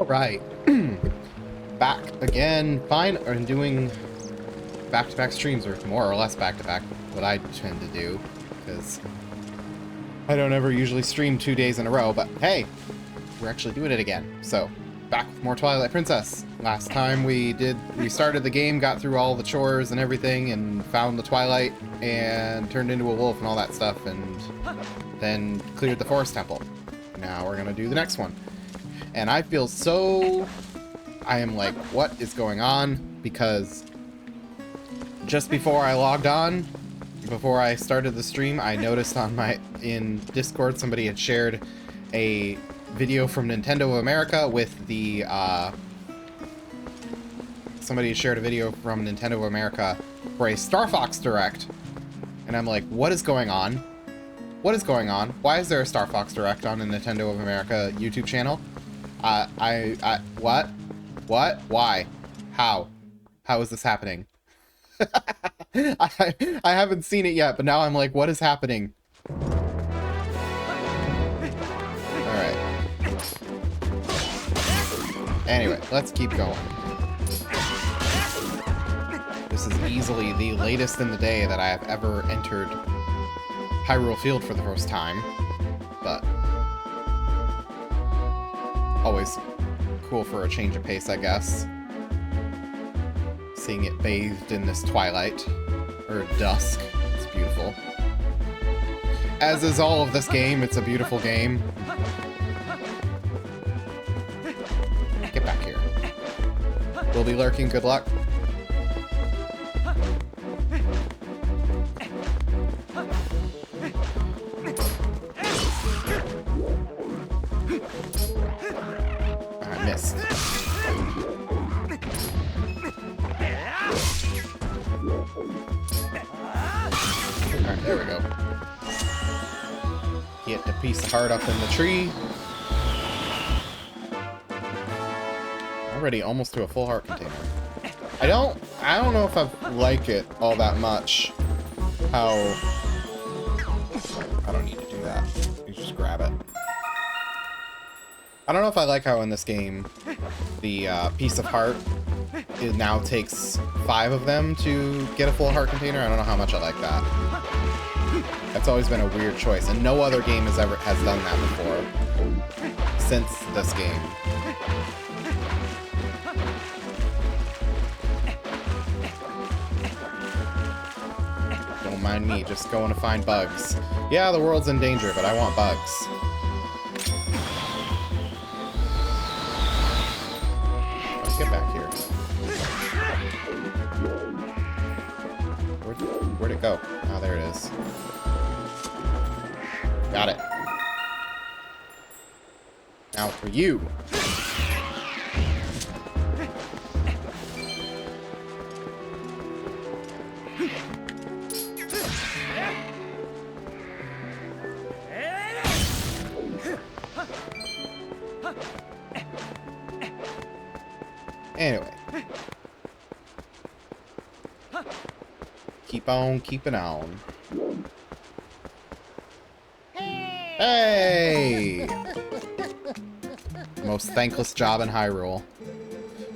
Right. Back again. Fine. And doing back-to-back streams, or more or less back-to-back, what I tend to do. Because I don't ever usually stream 2 days in a row. But hey, we're actually doing it again. So, back with more Twilight Princess. Last time we started the game, got through all the chores and everything, and found the Twilight, and turned into a wolf and all that stuff, and then cleared the Forest Temple. Now we're gonna do the next one. And I feel so... I am like, what is going on? Because just before I logged on, before I started the stream, I noticed in Discord somebody had shared a video from Nintendo of America with the, somebody shared a video from Nintendo of America for a Star Fox Direct. And I'm like, what is going on? What is going on? Why is there a Star Fox Direct on a Nintendo of America YouTube channel? What? What? Why? How? How is this happening? I haven't seen it yet, but now I'm like, what is happening? Alright. Anyway, let's keep going. This is easily the latest in the day that I have ever entered Hyrule Field for the first time, but always cool for a change of pace, I guess. Seeing it bathed in this twilight, or dusk. It's beautiful. As is all of this game, it's a beautiful game. Get back here. We'll be lurking, good luck. I missed. Alright, there we go. Get the piece of heart up in the tree. Already almost to a full heart container. I don't know if I like it all that much. How... I don't need to do that. You just grab it. I don't know if I like how in this game the piece of heart, it now takes 5 of them to get a full heart container. I don't know how much I like that. That's always been a weird choice, and no other game has done that before since this game. Don't mind me, just going to find bugs. Yeah, the world's in danger, but I want bugs. Let's get back here. Where'd it go? Oh, there it is. Got it. Now for you. Anyway. Keep on keeping on. Hey! Most thankless job in Hyrule.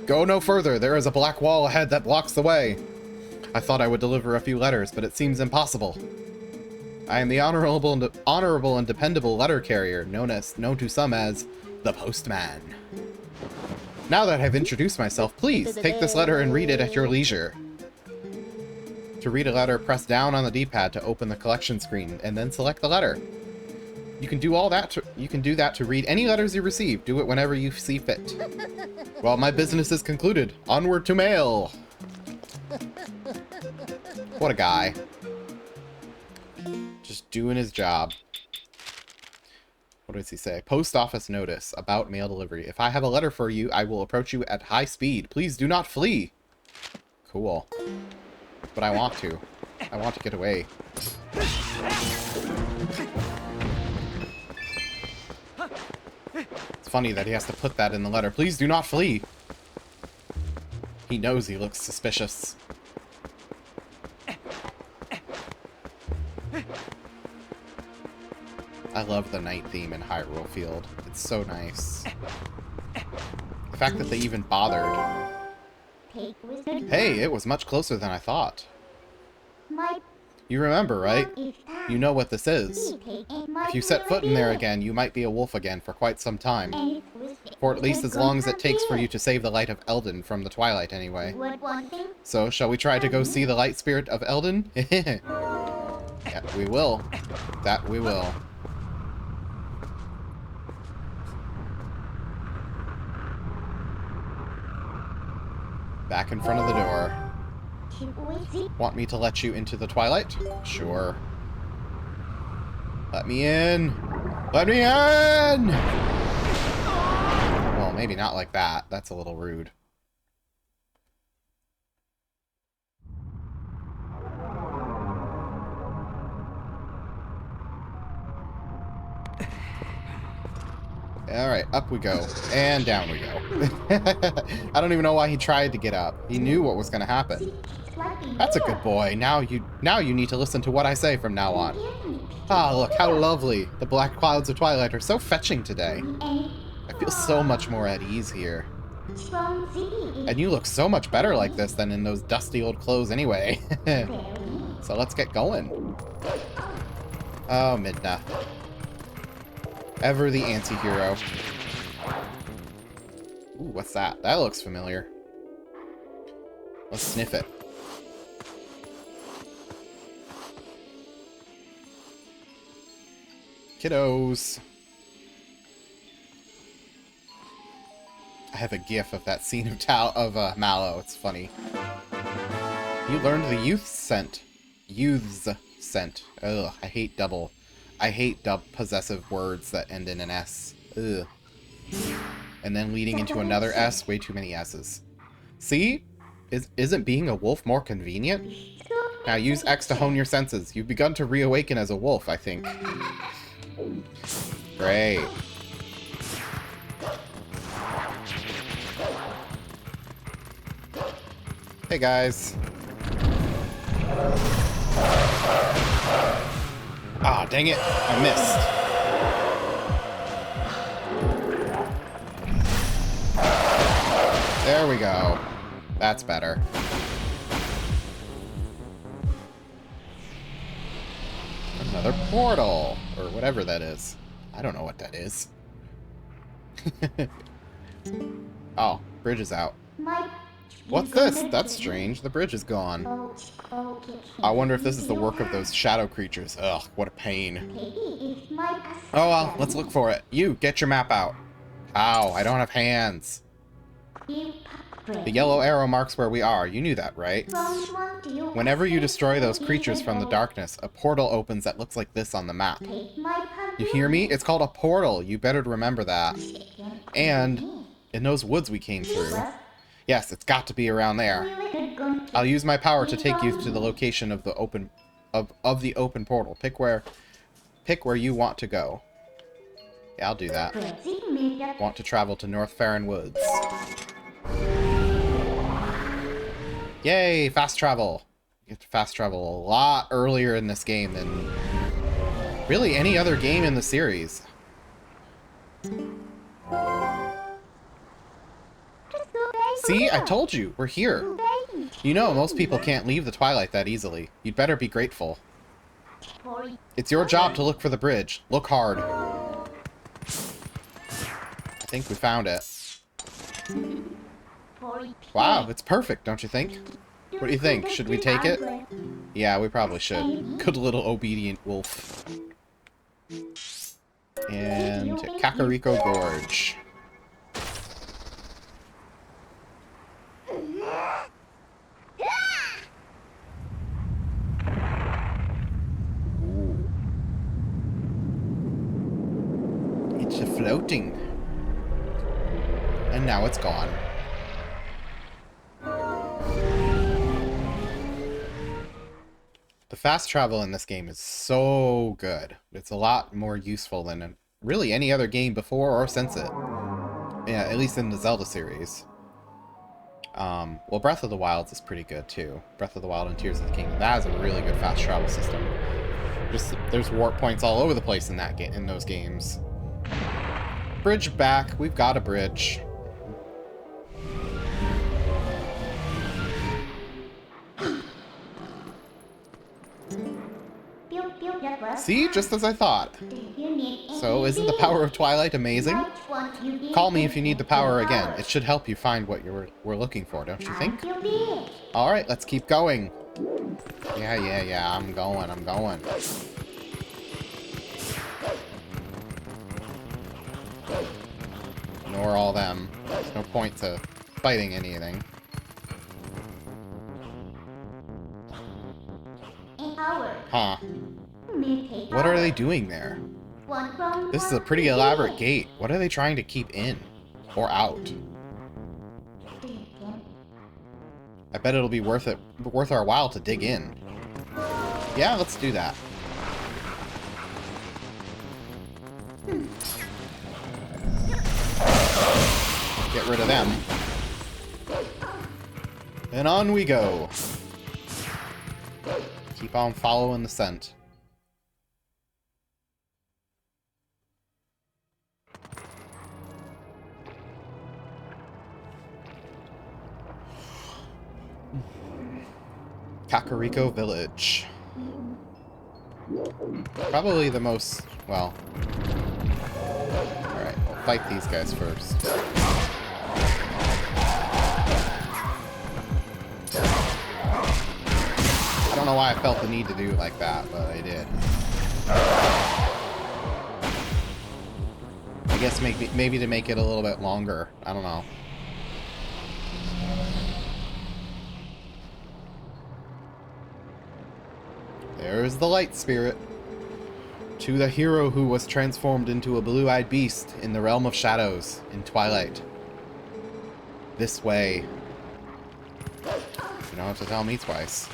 Go no further. There is a black wall ahead that blocks the way. I thought I would deliver a few letters, but it seems impossible. I am the honorable and dependable letter carrier, known to some as the Postman. Now that I've introduced myself, please take this letter and read it at your leisure. To read a letter, press down on the D-pad to open the collection screen, and then select the letter. You can do that to read any letters you receive. Do it whenever you see fit. Well, my business is concluded. Onward to mail. What a guy. Just doing his job. What does he say? Post office notice about mail delivery. If I have a letter for you, I will approach you at high speed. Please do not flee. Cool. But I want to. I want to get away. It's funny that he has to put that in the letter. Please do not flee. He knows he looks suspicious. I love the night theme in Hyrule Field. It's so nice. fact that they even bothered. Hey, it was much closer than I thought. You remember, right? You know what this is. If you set foot in there again, you might be a wolf again for quite some time. For at least as long as it takes for you to save the light of Eldin from the Twilight, anyway. So, shall we try to go see the light spirit of Eldin? Yeah, we will. That we will. Back in front of the door. Want me to let you into the Twilight? Sure. Let me in! Let me in! Well, maybe not like that. That's a little rude. Alright, up we go. And down we go. I don't even know why he tried to get up. He knew what was going to happen. That's a good boy. Now you need to listen to what I say from now on. Ah, look, how lovely. The black clouds of Twilight are so fetching today. I feel so much more at ease here. And you look so much better like this than in those dusty old clothes anyway. So let's get going. Oh, Midna. Ever the anti-hero. Ooh, what's that? That looks familiar. Let's sniff it. Kiddos. I have a gif of that scene of Mallow. It's funny. You learned the youth's scent. Youth's scent. Ugh, I hate double possessive words that end in an S. Ugh. And then leading into another S. Way too many S's. See? Isn't being a wolf more convenient? Now use X to hone your senses. You've begun to reawaken as a wolf, I think. Great. Hey guys. Ah, dang it. I missed. There we go. That's better. Another portal. Or whatever that is. I don't know what that is. Oh, bridge is out. What's this? That's strange. The bridge is gone. I wonder if this is the work of those shadow creatures. Ugh, what a pain. Oh well, let's look for it. You, get your map out. Ow, I don't have hands. The yellow arrow marks where we are. You knew that, right? Whenever you destroy those creatures from the darkness, a portal opens that looks like this on the map. You hear me? It's called a portal. You better remember that. And in those woods we came through. Yes, it's got to be around there. I'll use my power to take you to the location of the open portal. Pick where you want to go. Yeah, I'll do that. Want to travel to North Farron Woods. Yay, fast travel. You get to fast travel a lot earlier in this game than really any other game in the series. See, I told you, we're here. You know, most people can't leave the Twilight that easily. You'd better be grateful. It's your job to look for the bridge. Look hard. I think we found it. Wow, it's perfect, don't you think? What do you think? Should we take it? Yeah, we probably should. Good little obedient wolf. And Kakariko Gorge. It's floating. And now it's gone. The fast travel in this game is so good. It's a lot more useful than really any other game before or since it. Yeah, at least in the Zelda series. Well, Breath of the Wild is pretty good too. Breath of the Wild and Tears of the Kingdom. That has a really good fast travel system. There's warp points all over the place in those games. Bridge back. We've got a bridge. See? Just as I thought. So, isn't the power of Twilight amazing? Call me if you need the power again. It should help you find what we're looking for, don't you think? Alright, let's keep going. Yeah, I'm going. Ignore all them. There's no point to fighting anything. Huh. What are they doing there? This is a pretty elaborate gate. What are they trying to keep in? Or out? I bet it'll be worth our while to dig in. Yeah, let's do that. Get rid of them. And on we go. Keep on following the scent. Kakariko Village. Probably the most, well... Alright, we'll fight these guys first. I don't know why I felt the need to do it like that, but I did. I guess maybe to make it a little bit longer. I don't know. There's the light spirit. To the hero who was transformed into a blue-eyed beast in the realm of shadows in Twilight. This way. You don't have to tell me twice.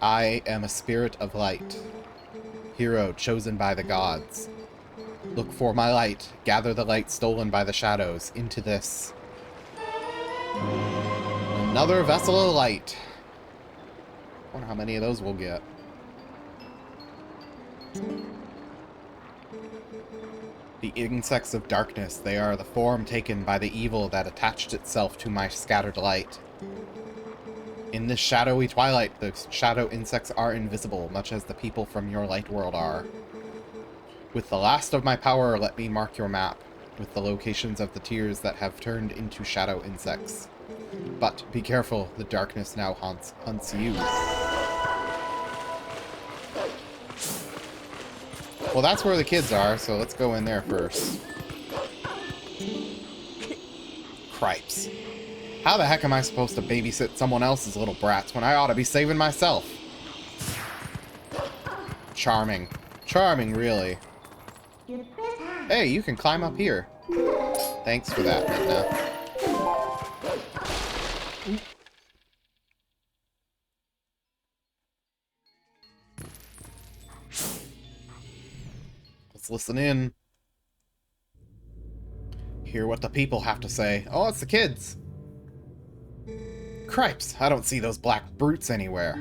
I am a spirit of light. Hero chosen by the gods. Look for my light. Gather the light stolen by the shadows into this. Another vessel of light. I wonder how many of those we'll get. The insects of darkness, they are the form taken by the evil that attached itself to my scattered light. In this shadowy twilight, the shadow insects are invisible, much as the people from your light world are. With the last of my power, let me mark your map, with the locations of the tears that have turned into shadow insects. But be careful, the darkness now hunts you. Well, that's where the kids are, so let's go in there first. Cripes. How the heck am I supposed to babysit someone else's little brats when I ought to be saving myself? Charming. Charming, really. Hey, you can climb up here. Thanks for that, Midna. Let's listen in. Hear what the people have to say. Oh, it's the kids. Cripes, I don't see those black brutes anywhere.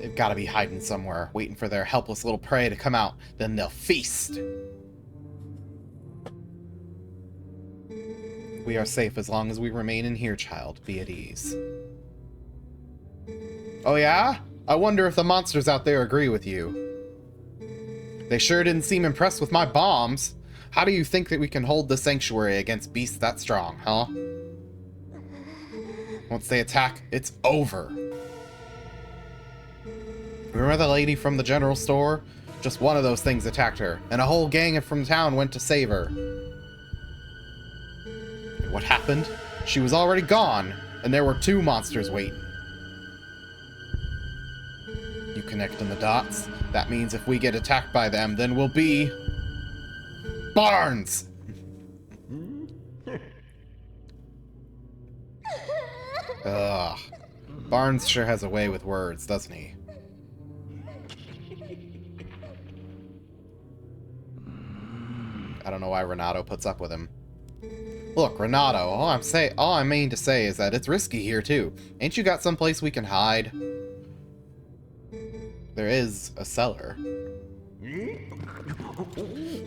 They've got to be hiding somewhere, waiting for their helpless little prey to come out. Then they'll feast. We are safe as long as we remain in here, child. Be at ease. Oh yeah? I wonder if the monsters out there agree with you. They sure didn't seem impressed with my bombs. How do you think that we can hold the sanctuary against beasts that strong, huh? Once they attack, it's over. Remember the lady from the general store? Just one of those things attacked her, and a whole gang from town went to save her. And what happened? She was already gone, and there were 2 monsters waiting. You connecting the dots? That means if we get attacked by them, then we'll be... Barnes! Ugh. Barnes sure has a way with words, doesn't he? I don't know why Renato puts up with him. Look, Renato, all I mean to say is that it's risky here too. Ain't you got someplace we can hide? There is a cellar.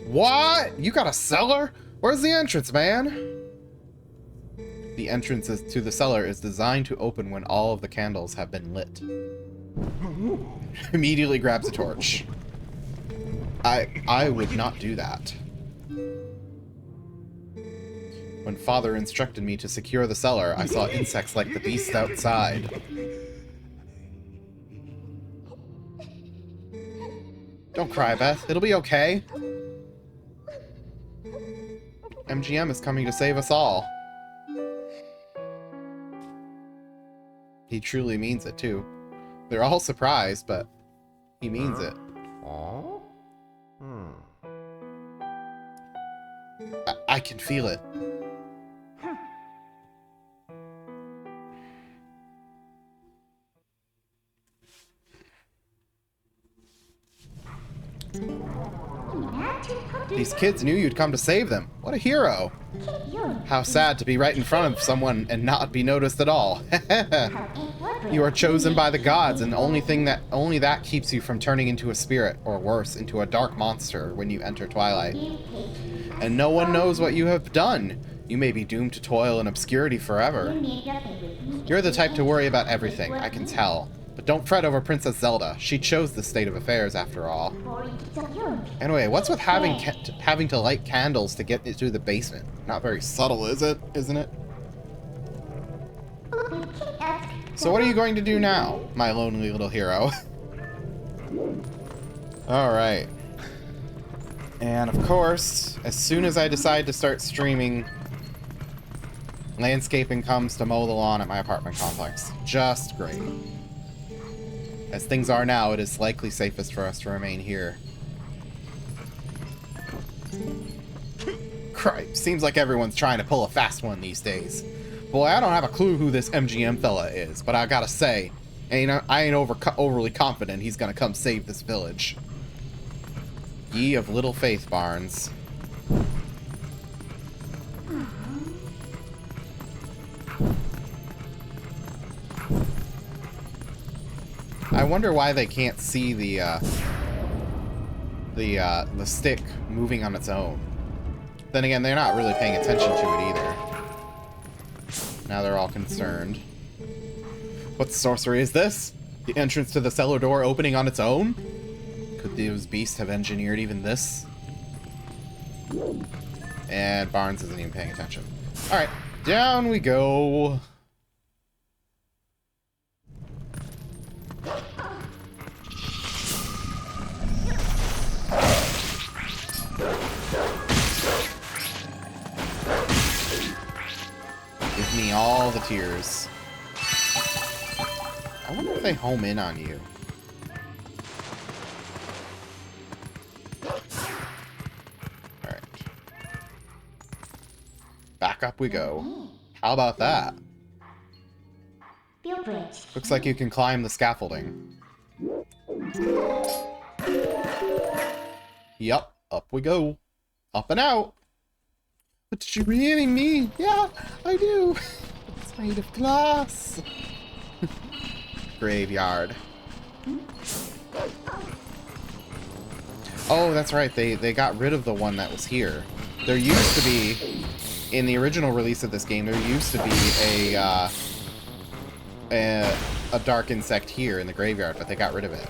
What? You got a cellar? Where's the entrance, man? The entrance to the cellar is designed to open when all of the candles have been lit. Immediately grabs a torch. I would not do that. When Father instructed me to secure the cellar, I saw insects like the beasts outside. Don't cry, Beth. It'll be okay. MGM is coming to save us all. He truly means it, too. They're all surprised, but he means it. I can feel it. These kids knew you'd come to save them. What a hero. How sad to be right in front of someone and not be noticed at all. You are chosen by the gods, and only that keeps you from turning into a spirit, or worse, into a dark monster when you enter Twilight. And no one knows what you have done. You may be doomed to toil in obscurity forever. You're the type to worry about everything, I can tell. But don't fret over Princess Zelda. She chose this state of affairs, after all. Anyway, what's with having to light candles to get into the basement? Not very subtle, is it? Isn't it? So what are you going to do now, my lonely little hero? Alright. And of course, as soon as I decide to start streaming, landscaping comes to mow the lawn at my apartment complex. Just great. As things are now, it is likely safest for us to remain here. Cripe, seems like everyone's trying to pull a fast one these days. Boy, I don't have a clue who this MGM fella is, but I gotta say, I ain't overly confident he's gonna come save this village. Ye of little faith, Barnes. I wonder why they can't see the stick moving on its own. Then again, they're not really paying attention to it either. Now they're all concerned. What sorcery is this? The entrance to the cellar door opening on its own? Could those beasts have engineered even this? And Barnes isn't even paying attention. Alright, down we go. Give me all the tears. I wonder if they home in on you. Alright. Back up we go. How about that? Looks like you can climb the scaffolding. Yup, up we go. Up and out. But did you really mean? Yeah, I do. It's made of glass. Graveyard. Oh, that's right. They got rid of the one that was here. There used to be, in the original release of this game, there used to be a dark insect here in the graveyard, but they got rid of it.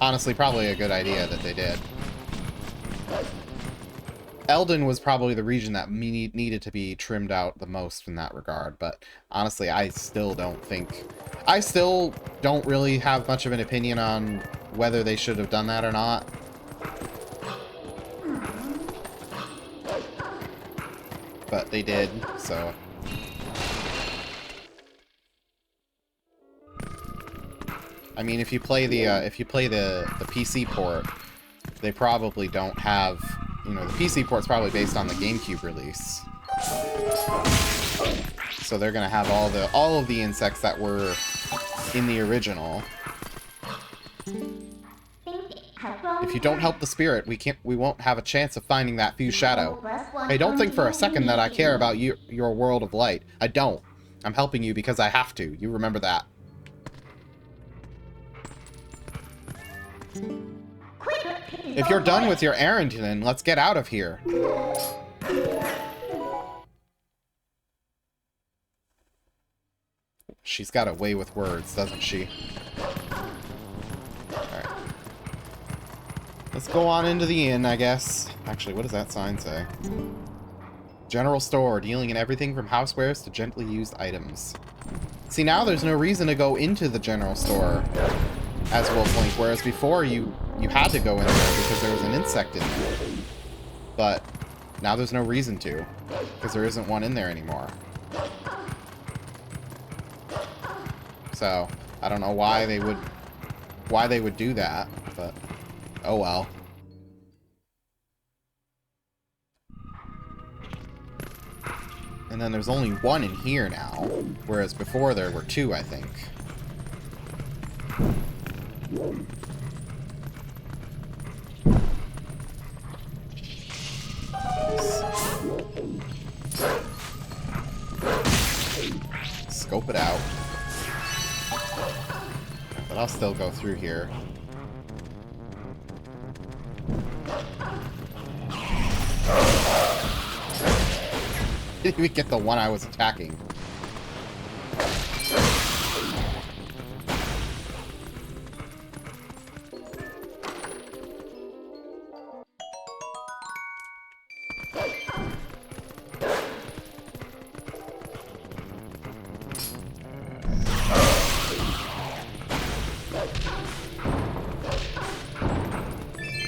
Honestly, probably a good idea that they did. Eldin was probably the region that needed to be trimmed out the most in that regard, but honestly, I still don't really have much of an opinion on whether they should have done that or not. But they did, so. I mean, if you play the PC port, they probably don't have. You know, the PC port's probably based on the GameCube release. So they're gonna have all of the insects that were in the original. If you don't help the spirit, we won't have a chance of finding that fused shadow. Hey, don't think for a second that I care about your world of light. I don't. I'm helping you because I have to. You remember that. If you're done with your errand, then let's get out of here. She's got a way with words, doesn't she? Alright. Let's go on into the inn, I guess. Actually, what does that sign say? General store, dealing in everything from housewares to gently used items. See, now there's no reason to go into the general store as Wolf Link, whereas before you had to go in there because there was an insect in there. But now there's no reason to, because there isn't one in there anymore. So, I don't know why they would do that, but oh well. And then there's only one in here now, whereas before there were two, I think. Scope it out. But I'll still go through here. Didn't even get the one I was attacking.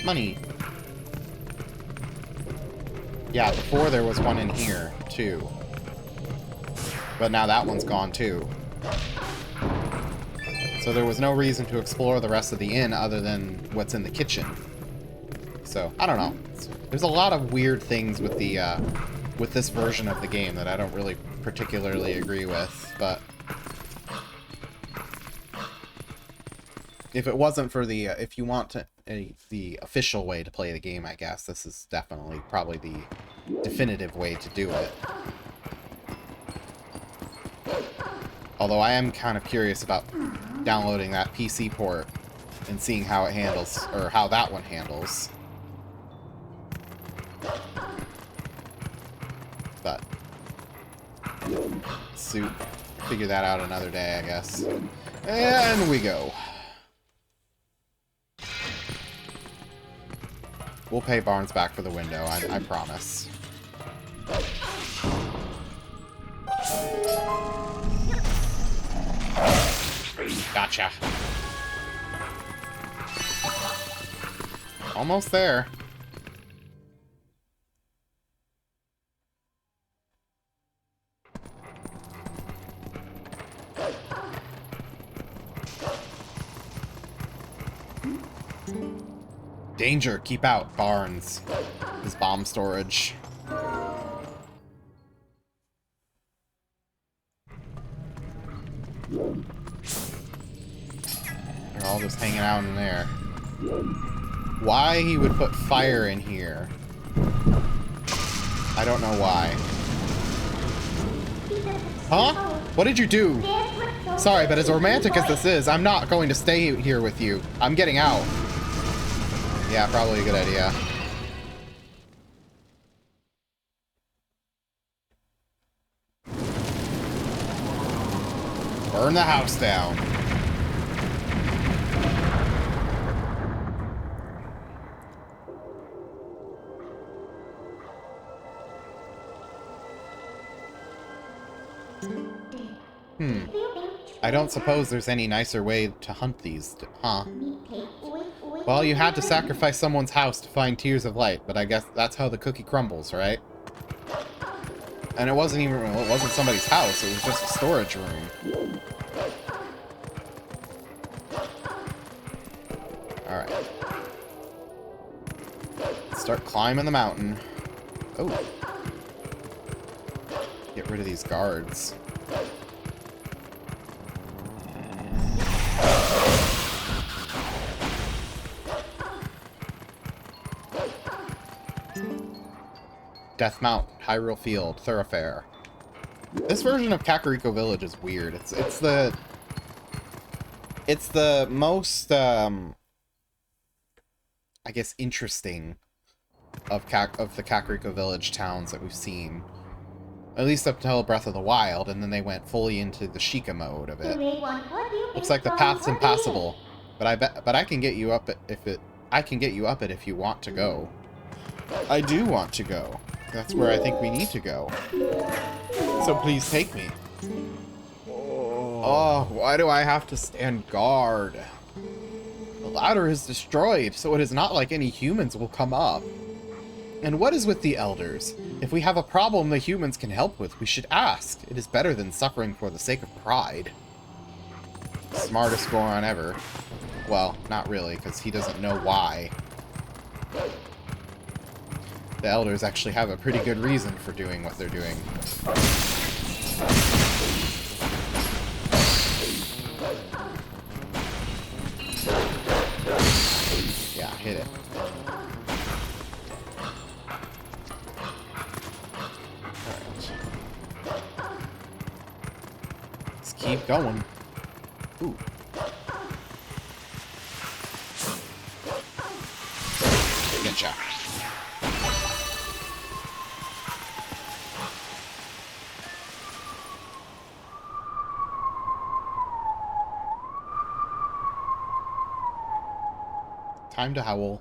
Money. Yeah, before there was one in here, too. But now that one's gone, too. So there was no reason to explore the rest of the inn other than what's in the kitchen. So, I don't know. There's a lot of weird things with the, with this version of the game that I don't really particularly agree with, but if it wasn't for the, if you want to, the official way to play the game, I guess, this is definitely probably the definitive way to do it. Although I am kind of curious about downloading that PC port and seeing how it handles, or how that one handles. But, figure that out another day, I guess. And we go. We'll pay Barnes back for the window, I promise. Gotcha. Almost there. Danger, keep out, Barnes. His bomb storage. They're all just hanging out in there. Why he would put fire in here, I don't know why. Huh? What did you do? Sorry, but as romantic as this is, I'm not going to stay here with you. I'm getting out. Yeah, probably a good idea. Burn the house down. I don't suppose there's any nicer way to hunt these, huh? Well, you had to sacrifice someone's house to find tears of light, but I guess that's how the cookie crumbles, right? And it wasn't even, well, it wasn't somebody's house, it was just a storage room. Alright. Start climbing the mountain. Oh. Get rid of these guards. Death Mount, Hyrule Field, Thoroughfare. This version of Kakariko Village is weird. It's the most I guess interesting of the Kakariko Village towns that we've seen. At least up until Breath of the Wild, and then they went fully into the Sheikah mode of it. Looks like the path's impassable, but I can get you up it if you want to go. I do want to go. That's where I think we need to go. So please take me. Oh, why do I have to stand guard? The ladder is destroyed, so it is not like any humans will come up. And what is with the elders? If we have a problem the humans can help with, we should ask. It is better than suffering for the sake of pride. Smartest Goron ever. Well, not really, because he doesn't know why. The elders actually have a pretty good reason for doing what they're doing. Yeah, hit it. Keep going. Ooh. Getcha. Time to howl.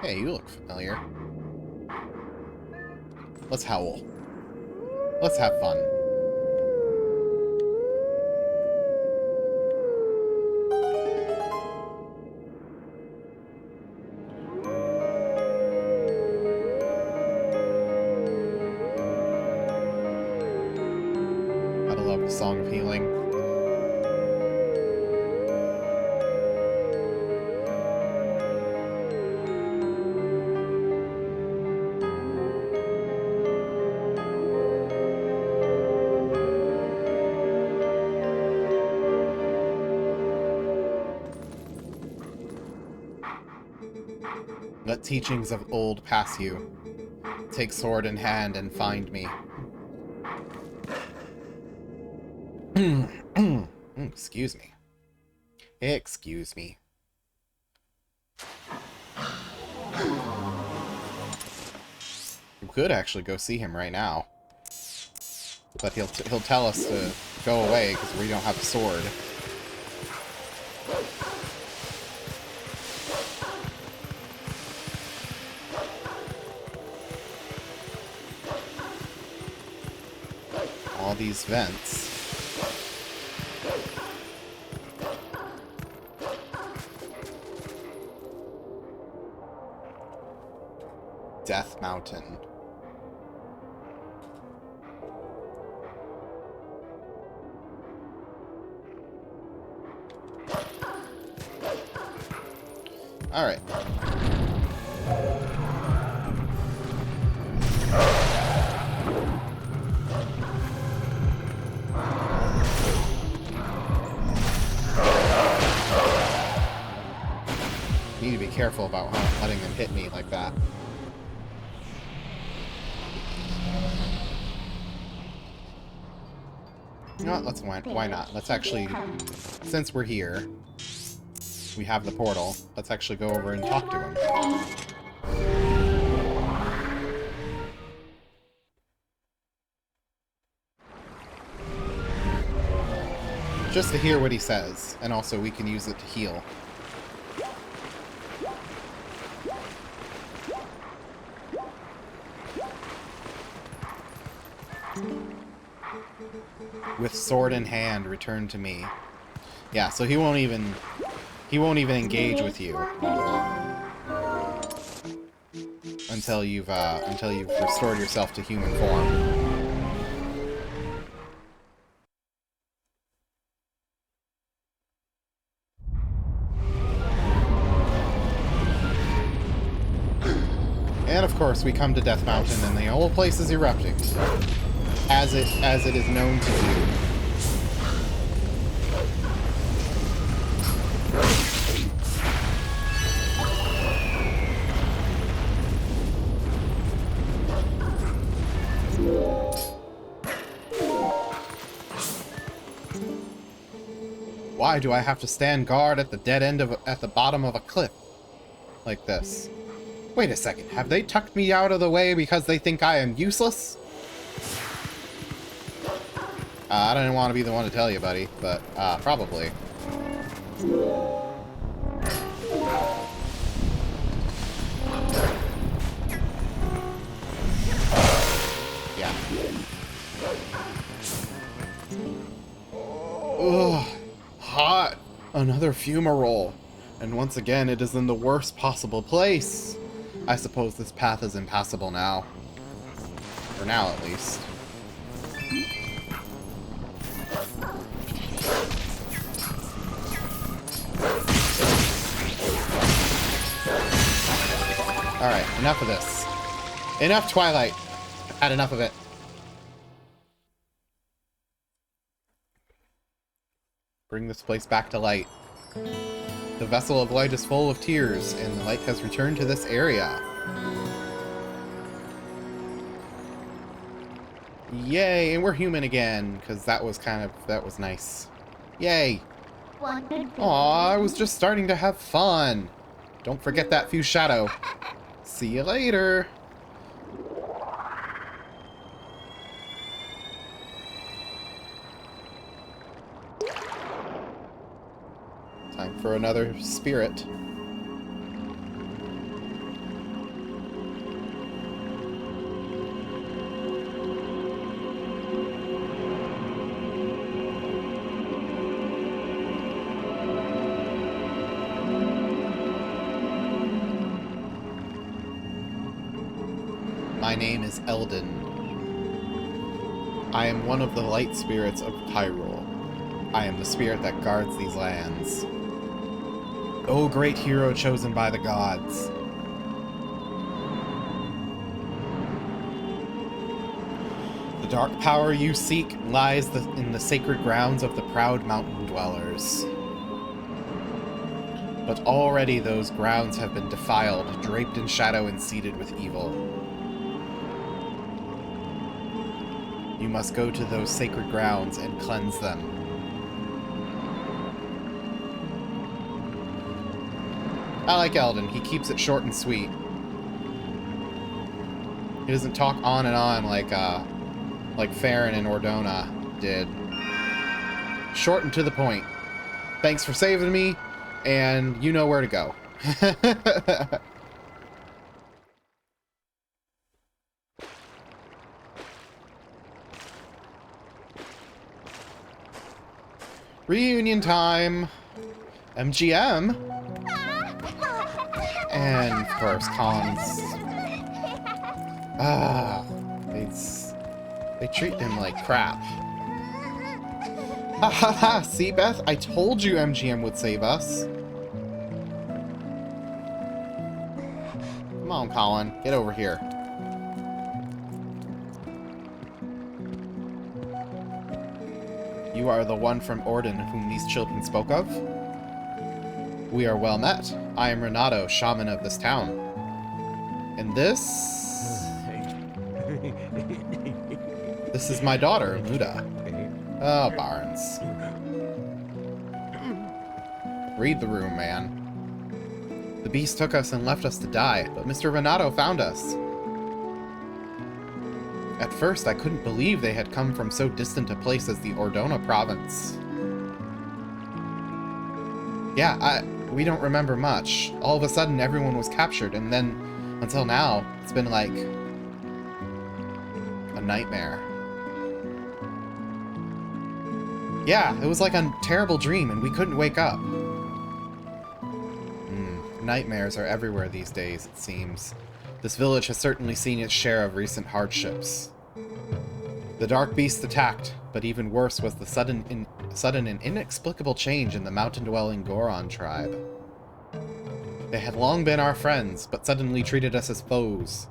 Hey, you look familiar. Let's howl. Let's have fun. Gotta love the Song of Healing. Let teachings of old pass you. Take sword in hand and find me. Excuse me. Excuse me. We could actually go see him right now. But he'll tell us to go away because we don't have a sword. All these vents. Death Mountain. All right. Need to be careful about letting them hit me like that. You know what? Why not? Let's actually, since we're here, we have the portal. Let's actually go over and talk to him. Just to hear what he says, and also we can use it to heal. With sword in hand, return to me. Yeah, so he won't even engage with you until you've restored yourself to human form. And of course, we come to Death Mountain, and the whole place is erupting, as it is known to do. why do I have to stand guard at the dead end at the bottom of a cliff like this? Wait a second, have they tucked me out of the way because they think I am useless? I didn't want to be the one to tell you, buddy, but probably. Yeah. Ugh, hot. Another fumarole. And once again, it is in the worst possible place. I suppose this path is impassable now. For now, at least. Alright, enough of this. Enough Twilight. I've had enough of it. Bring this place back to light. The vessel of light is full of tears, and the light has returned to this area. Yay, and we're human again, because that was nice. Yay! Aw, I was just starting to have fun. Don't forget that few shadow. See you later. Time for another spirit. My name is Eldin. I am one of the light spirits of Hyrule. I am the spirit that guards these lands. O great hero chosen by the gods. The dark power you seek lies in the sacred grounds of the proud mountain dwellers. But already those grounds have been defiled, draped in shadow and seeded with evil. You must go to those sacred grounds and cleanse them. I like Eldin. He keeps it short and sweet. He doesn't talk on and on like Farron and Ordona did. Short and to the point. Thanks for saving me, and you know where to go. Reunion time! MGM! And, of course, Colin's... They treat him like crap. Ha ha ha! See, Beth? I told you MGM would save us. Come on, Colin. Get over here. You are the one from Ordon whom these children spoke of? We are well met. I am Renato, shaman of this town. And this... This is my daughter, Muda. Oh, Barnes. Read the room, man. The beast took us and left us to die, but Mr. Renato found us. At first, I couldn't believe they had come from so distant a place as the Ordon Province. Yeah, we don't remember much. All of a sudden, everyone was captured, and then, until now, it's been like... a nightmare. Yeah, it was like a terrible dream, and we couldn't wake up. Nightmares are everywhere these days, it seems. This village has certainly seen its share of recent hardships. The Dark Beast attacked, but even worse was the sudden and inexplicable change in the mountain-dwelling Goron tribe. They had long been our friends, but suddenly treated us as foes.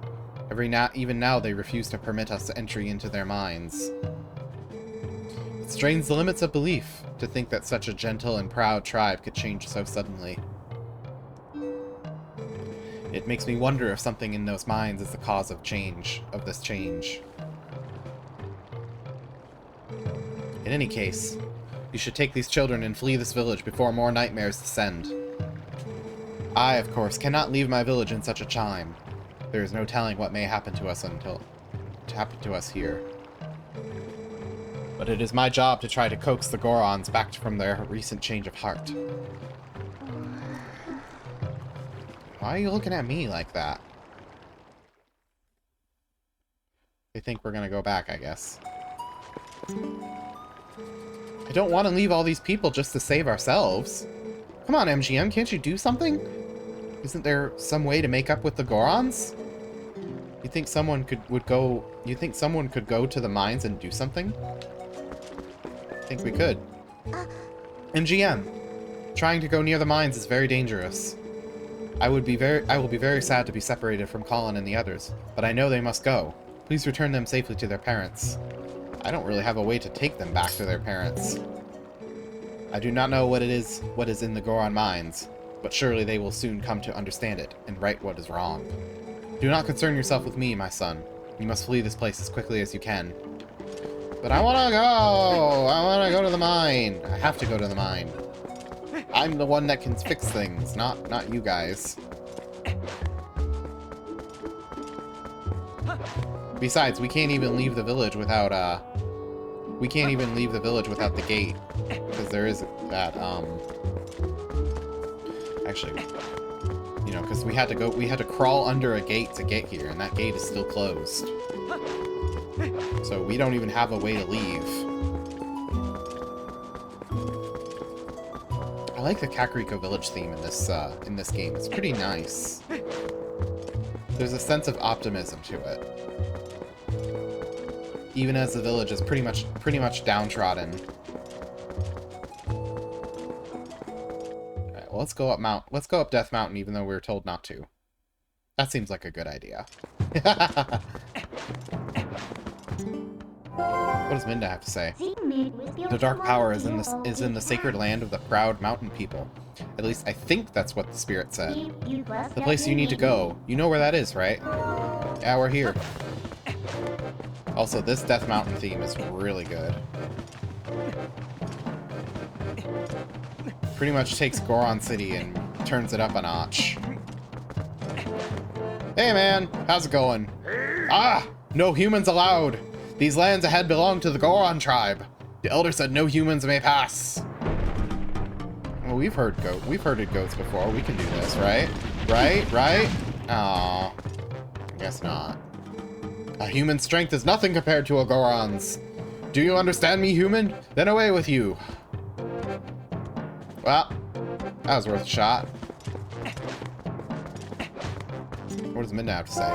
Even now they refuse to permit us entry into their minds. It strains the limits of belief to think that such a gentle and proud tribe could change so suddenly. It makes me wonder if something in those minds is the cause of this change. In any case, You should take these children and flee this village before more nightmares descend. I, of course, cannot leave my village in such a time. There is no telling what may happen to us here. But it is my job to try to coax the Gorons back from their recent change of heart. Why are you looking at me like that? They think we're gonna go back, I guess. I don't want to leave all these people just to save ourselves. Come on, MGM, can't you do something? Isn't there some way to make up with the Gorons? You think someone could go to the mines and do something? I think we could. MGM, trying to go near the mines is very dangerous. I will be very sad to be separated from Colin and the others, but I know they must go. Please return them safely to their parents. I don't really have a way to take them back to their parents. I do not know what is in the Goron mines, but surely they will soon come to understand it and right what is wrong. Do not concern yourself with me, my son. You must flee this place as quickly as you can. But I wanna go! I wanna go to the mine! I have to go to the mine. I'm the one that can fix things, not you guys. Besides, we can't even leave the village without the gate. Because there is that, actually, you know, because we had to crawl under a gate to get here, and that gate is still closed. So we don't even have a way to leave. I like the Kakariko Village theme in this game. It's pretty nice. There's a sense of optimism to it. Even as the village is pretty much downtrodden. Alright, well, let's go up Death Mountain even though we were told not to. That seems like a good idea. What does Minda have to say? The dark power is in the sacred land of the proud mountain people. At least I think that's what the spirit said. The place you need to go. You know where that is, right? Yeah, we're here. Also, this Death Mountain theme is really good. Pretty much takes Goron City and turns it up a notch. Hey man, how's it going? Ah! No humans allowed! These lands ahead belong to the Goron tribe. The elder said no humans may pass. Well, we've herded goats before. We can do this, right? Right? Aw. I guess not. A human's strength is nothing compared to a Goron's. Do you understand me, human? Then away with you. Well, that was worth a shot. What does Minda have to say?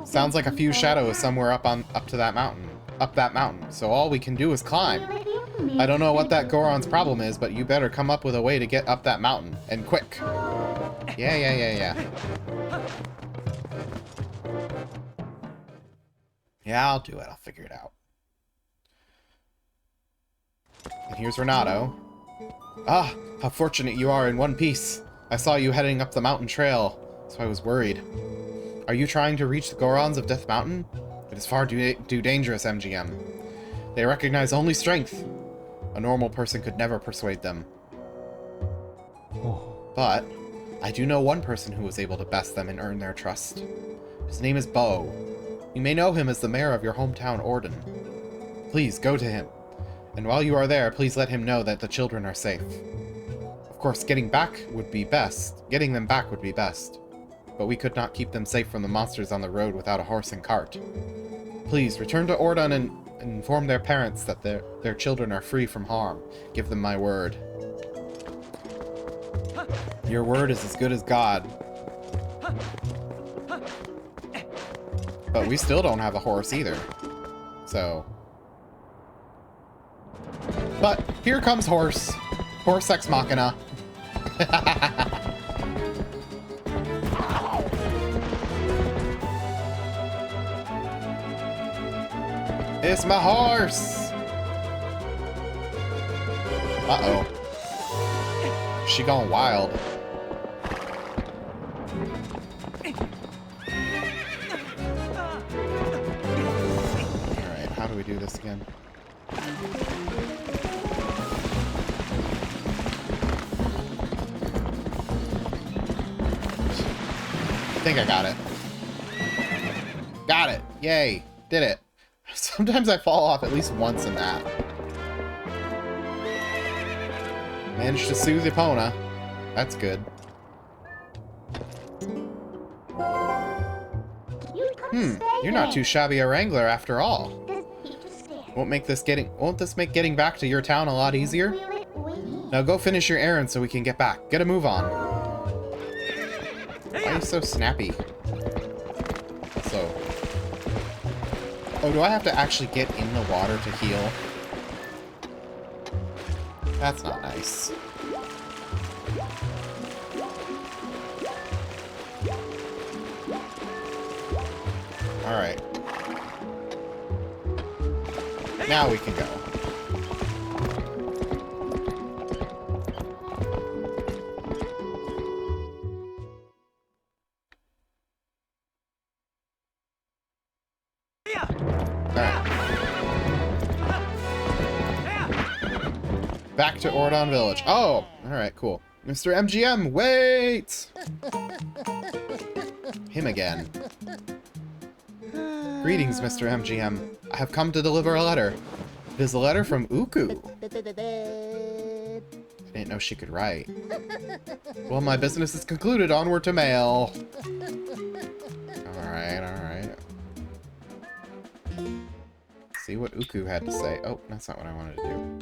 Sounds like a few shadows somewhere up that mountain. So all we can do is climb. I don't know what that Goron's problem is, but you better come up with a way to get up that mountain. And quick. Yeah. Yeah, I'll do it. I'll figure it out. And here's Renato. Ah, how fortunate you are in one piece. I saw you heading up the mountain trail, so I was worried. Are you trying to reach the Gorons of Death Mountain? It is far too dangerous, MGM. They recognize only strength. A normal person could never persuade them. But I do know one person who was able to best them and earn their trust. His name is Bo. You may know him as the mayor of your hometown, Ordon. Please, go to him. And while you are there, please let him know that the children are safe. Of course, getting them back would be best. But we could not keep them safe from the monsters on the road without a horse and cart. Please, return to Ordon and inform their parents that their children are free from harm. Give them my word. Your word is as good as God. But we still don't have a horse either. So. But here comes horse. Horse ex machina. It's my horse! Uh-oh. She gone wild. Alright, how do we do this again? I think I got it. Got it! Yay! Did it. Sometimes I fall off at least once in that. Managed to soothe Epona. That's good. You're not too shabby a wrangler after all. Won't this make getting back to your town a lot easier? Now go finish your errand so we can get back. Get a move on. Why are you so snappy? So. Oh, do I have to actually get in the water to heal? That's not nice. Alright. Now we can go. Back to Ordon Village. Oh! Alright, cool. Mr. MGM, wait! Him again. Greetings, Mr. MGM. I have come to deliver a letter. It is a letter from Uku. I didn't know she could write. Well, my business is concluded. Onward to mail. Alright, alright. See what Uku had to say. Oh, that's not what I wanted to do.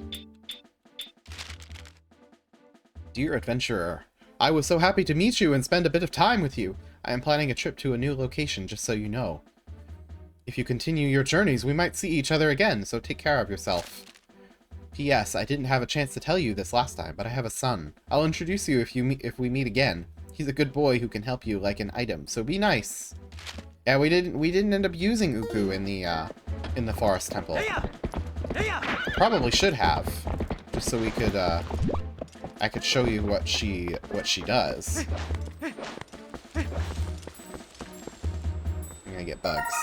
Dear adventurer, I was so happy to meet you and spend a bit of time with you. I am planning a trip to a new location, just so you know. If you continue your journeys, we might see each other again, so take care of yourself. P.S. I didn't have a chance to tell you this last time, but I have a son. I'll introduce you if we meet again. He's a good boy who can help you like an item, so be nice. Yeah, we didn't end up using Uku in the forest temple. Probably should have, just so we could I could show you what she does. I'm gonna get bugs.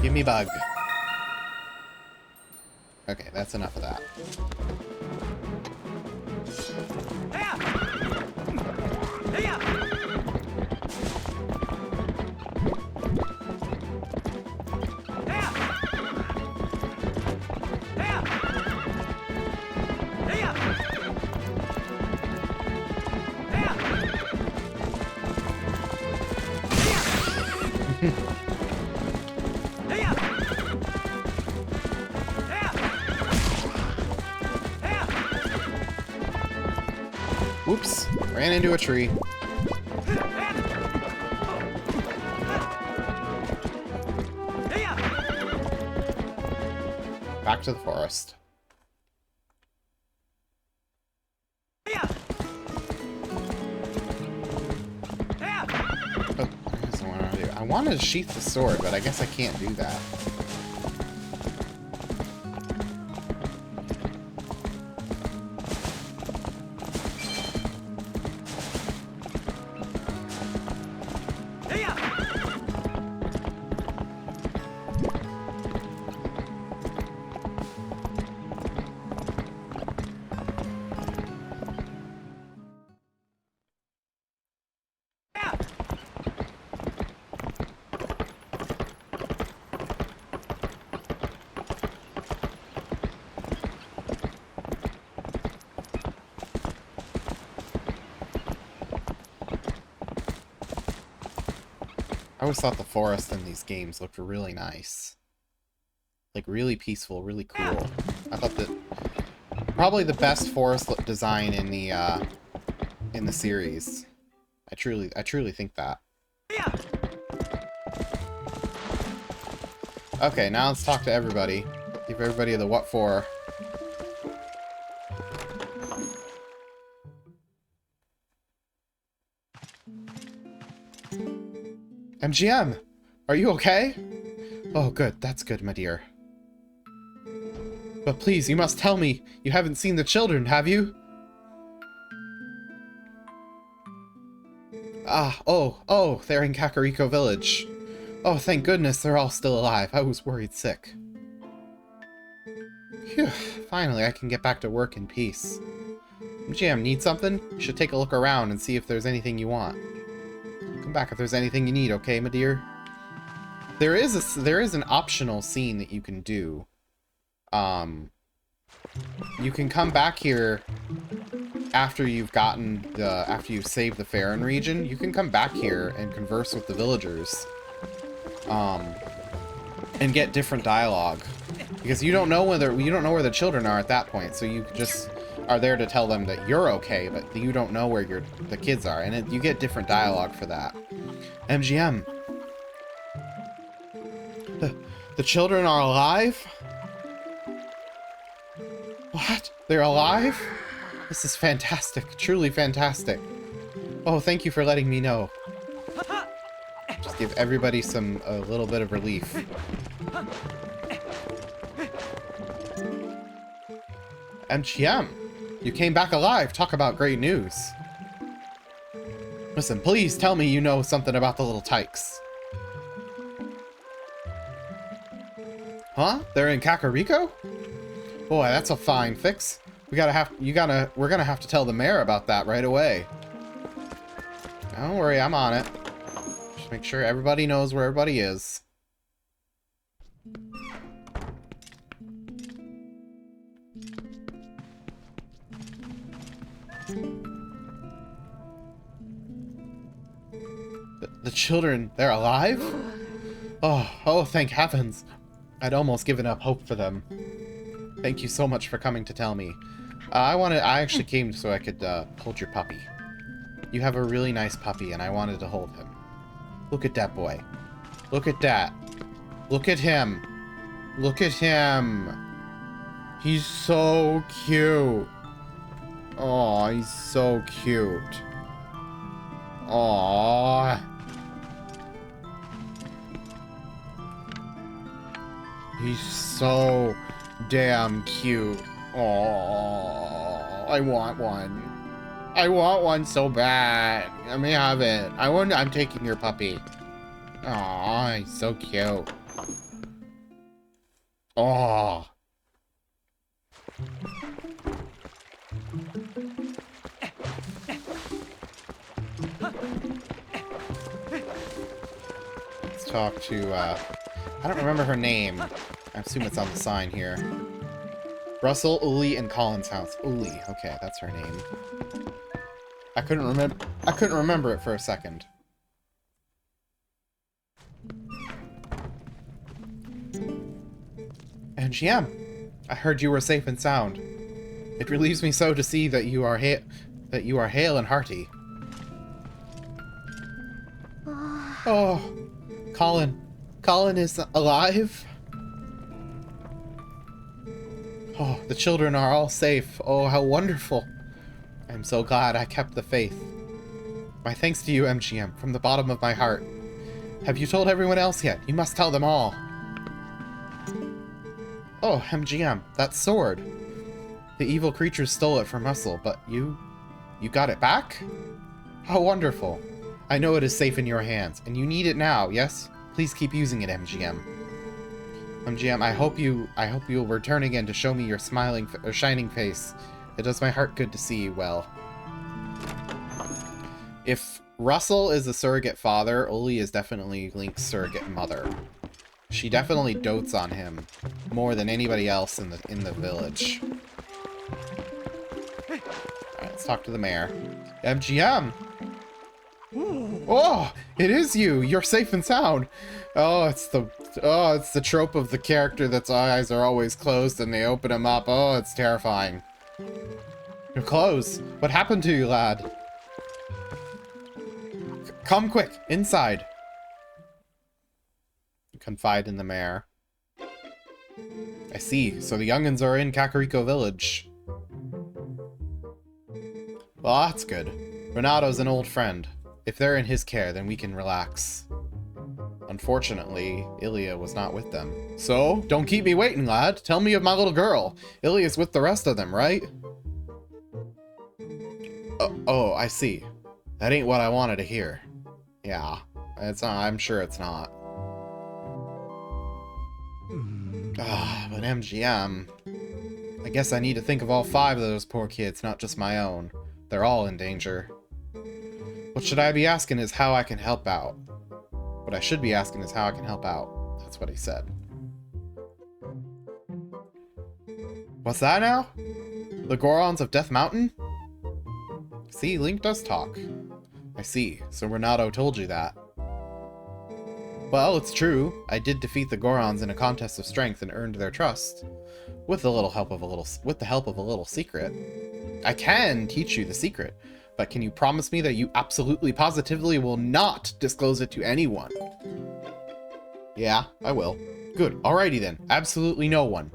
Give me bug. Okay, that's enough of that. Whoops, ran into a tree. Back to the forest. Oh, that's what I want to do. I wanted to sheath the sword, but I guess I can't do that. I always thought the forest in these games looked really nice. Like, really peaceful, really cool. I thought that probably the best forest design in the series. I truly think that. Okay, now let's talk to everybody. Give everybody the what for. MGM! Are you okay? Oh, good. That's good, my dear. But please, you must tell me. You haven't seen the children, have you? Oh, they're in Kakariko Village. Oh, thank goodness they're all still alive. I was worried sick. Phew, finally I can get back to work in peace. MGM, need something? You should take a look around and see if there's anything you want. Come back if there's anything you need, okay, my dear? There is an optional scene that you can do. You can come back here after you've saved the Farron region. You can come back here and converse with the villagers. And get different dialogue. Because you don't know where the children are at that point, so you just are there to tell them that you're okay, but you don't know where the kids are, and you get different dialogue for that. MGM. The children are alive? What? They're alive? This is fantastic. Truly fantastic. Oh, thank you for letting me know. Just give everybody a little bit of relief. MGM, you came back alive. Talk about great news. Listen, please tell me you know something about the little tykes. Huh? They're in Kakariko? Boy, that's a fine fix. We're gonna have to tell the mayor about that right away. Don't worry, I'm on it. Just make sure everybody knows where everybody is. The children, they're alive? Oh, thank heavens. I'd almost given up hope for them. Thank you so much for coming to tell me. I actually came so I could hold your puppy. You have a really nice puppy, and I wanted to hold him. Look at that boy. Look at that. Look at him. Look at him. He's so cute. Oh, he's so cute. Aww. He's so damn cute. Oh, I want one. I want one so bad. Let me have it. I'm taking your puppy. Oh, he's so cute. Oh. Let's talk to, I don't remember her name. I assume it's on the sign here. Russell, Uli, and Colin's house. Uli, okay, that's her name. I couldn't remember it for a second. MGM, I heard you were safe and sound. It relieves me so to see that you are hale and hearty. Oh, Colin. Colin is alive? Oh, the children are all safe. Oh, how wonderful. I'm so glad I kept the faith. My thanks to you, MGM, from the bottom of my heart. Have you told everyone else yet? You must tell them all. Oh, MGM, that sword. The evil creatures stole it from Russell, but you got it back? How wonderful. I know it is safe in your hands, and you need it now, yes? Please keep using it, MGM. MGM, I hope you'll return again to show me your shining face. It does my heart good to see you well. If Russell is the surrogate father, Uli is definitely Link's surrogate mother. She definitely dotes on him more than anybody else in the village. Alright, let's talk to the mayor. MGM! Oh, it is you! You're safe and sound! Oh, it's the trope of the character that's eyes are always closed and they open them up. Oh, it's terrifying. You're closed. What happened to you, lad? Come quick, inside. Confide in the mayor. I see. So the young'uns are in Kakariko Village. Well, that's good. Renato's an old friend. If they're in his care, then we can relax. Unfortunately, Ilya was not with them. So, don't keep me waiting, lad. Tell me of my little girl. Ilya's with the rest of them, right? Oh, I see. That ain't what I wanted to hear. Yeah, it's not, I'm sure it's not. But MGM... I guess I need to think of all 5 of those poor kids, not just my own. They're all in danger. What should I be asking is how I can help out. What I should be asking is how I can help out. That's what he said. What's that now? The Gorons of Death Mountain? See, Link does talk. I see, so Renato told you that. Well, it's true. I did defeat the Gorons in a contest of strength and earned their trust. With the help of a little secret. I can teach you the secret, but can you promise me that you absolutely positively will not disclose it to anyone? Yeah, I will. Good, alrighty then. Absolutely no one.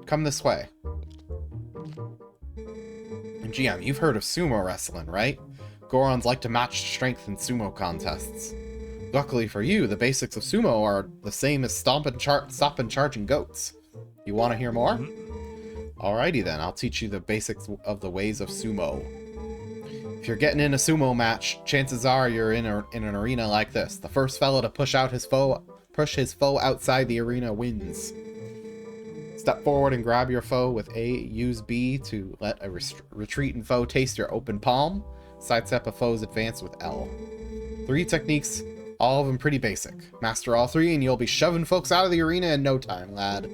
Come this way. And GM, you've heard of sumo wrestling, right? Gorons like to match strength in sumo contests. Luckily for you, the basics of sumo are the same as stop and charging goats. You want to hear more? Alrighty then, I'll teach you the basics of the ways of sumo. If you're getting in a sumo match, chances are you're in an arena like this. The first fellow to push his foe outside the arena wins. Step forward and grab your foe with A, use B to let a retreating foe taste your open palm. Sidestep a foe's advance with L. 3 techniques, all of them pretty basic. Master all 3 and you'll be shoving folks out of the arena in no time, lad.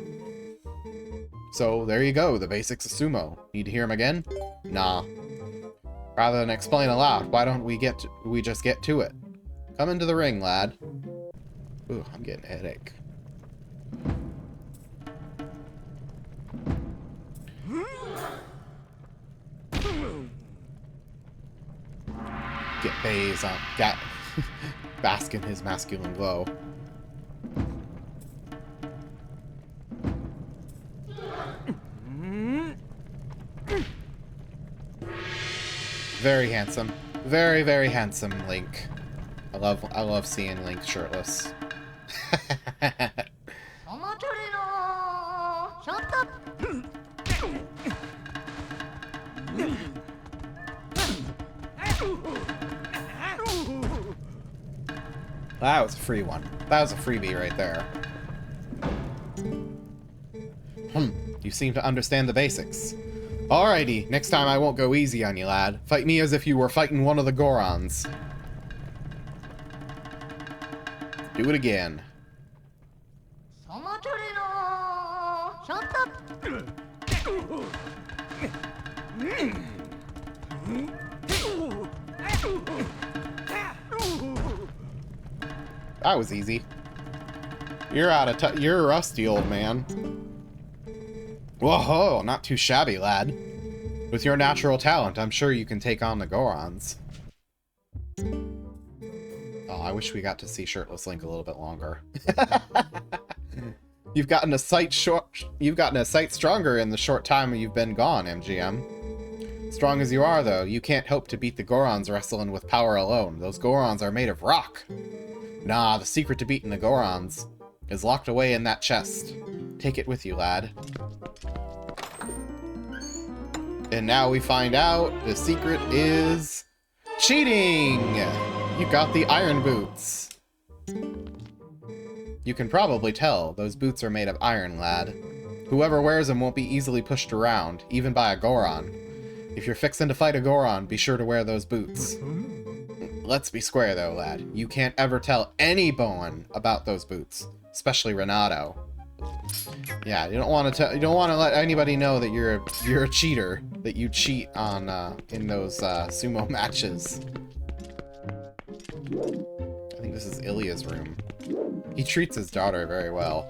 So, there you go, the basics of sumo. Need to hear them again? Nah. Rather than explain aloud, why don't we just get to it? Come into the ring, lad. Ooh, I'm getting a headache. Get Baze on, bask in his masculine glow. Very handsome. Very, very handsome, Link. I love seeing Link shirtless. That was a free one. That was a freebie right there. You seem to understand the basics. Alrighty, next time I won't go easy on you, lad. Fight me as if you were fighting one of the Gorons. Do it again. That was easy. You're rusty, old man. Whoa, not too shabby, lad. With your natural talent, I'm sure you can take on the Gorons. Oh, I wish we got to see shirtless Link a little bit longer. You've gotten a sight stronger in the short time you've been gone, MGM. Strong as you are, though, you can't hope to beat the Gorons wrestling with power alone. Those Gorons are made of rock. Nah, the secret to beating the Gorons is locked away in that chest. Take it with you, lad. And now we find out the secret is cheating! You got the iron boots. You can probably tell, those boots are made of iron, lad. Whoever wears them won't be easily pushed around, even by a Goron. If you're fixing to fight a Goron, be sure to wear those boots. Let's be square though, lad. You can't ever tell anyone about those boots, especially Renato. Yeah, you don't want to let anybody know that you're a cheater, that you cheat on in those sumo matches. I think this is Ilya's room. He treats his daughter very well.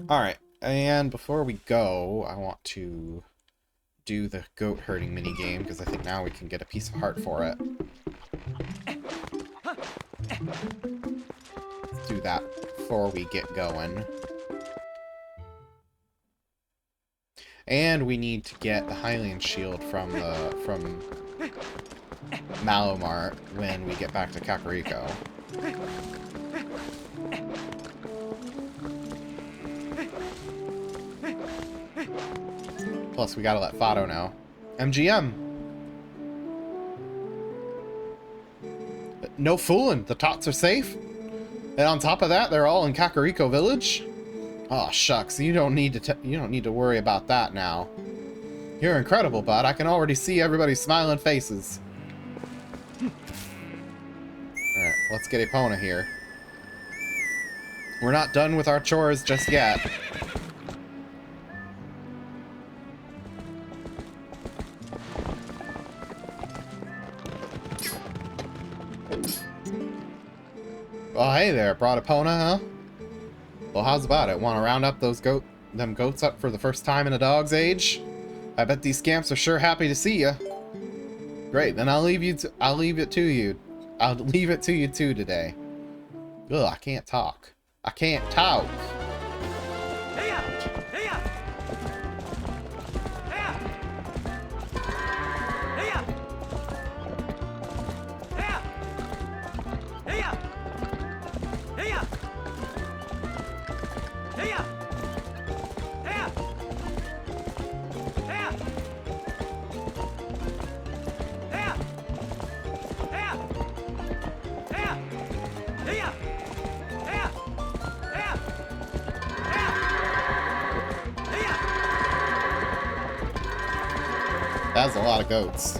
Alright, and before we go, I want to do the goat herding minigame, because I think now we can get a piece of heart for it. Let's do that before we get going. And we need to get the Hylian shield from Malomar when we get back to Kakariko. Plus, we gotta let Fado know. MGM! No fooling, the tots are safe? And on top of that, they're all in Kakariko Village? Oh shucks, you don't need to worry about that now. You're incredible, bud. I can already see everybody's smiling faces. Alright, let's get Epona here. We're not done with our chores just yet. Oh, hey there, brought Epona, huh? Well, how's about it? Want to round up them goats up for the first time in a dog's age? I bet these scamps are sure happy to see you. Great, then I'll leave it to you. I'll leave it to you too today. Ugh, I can't talk. I can't talk. That's a lot of goats.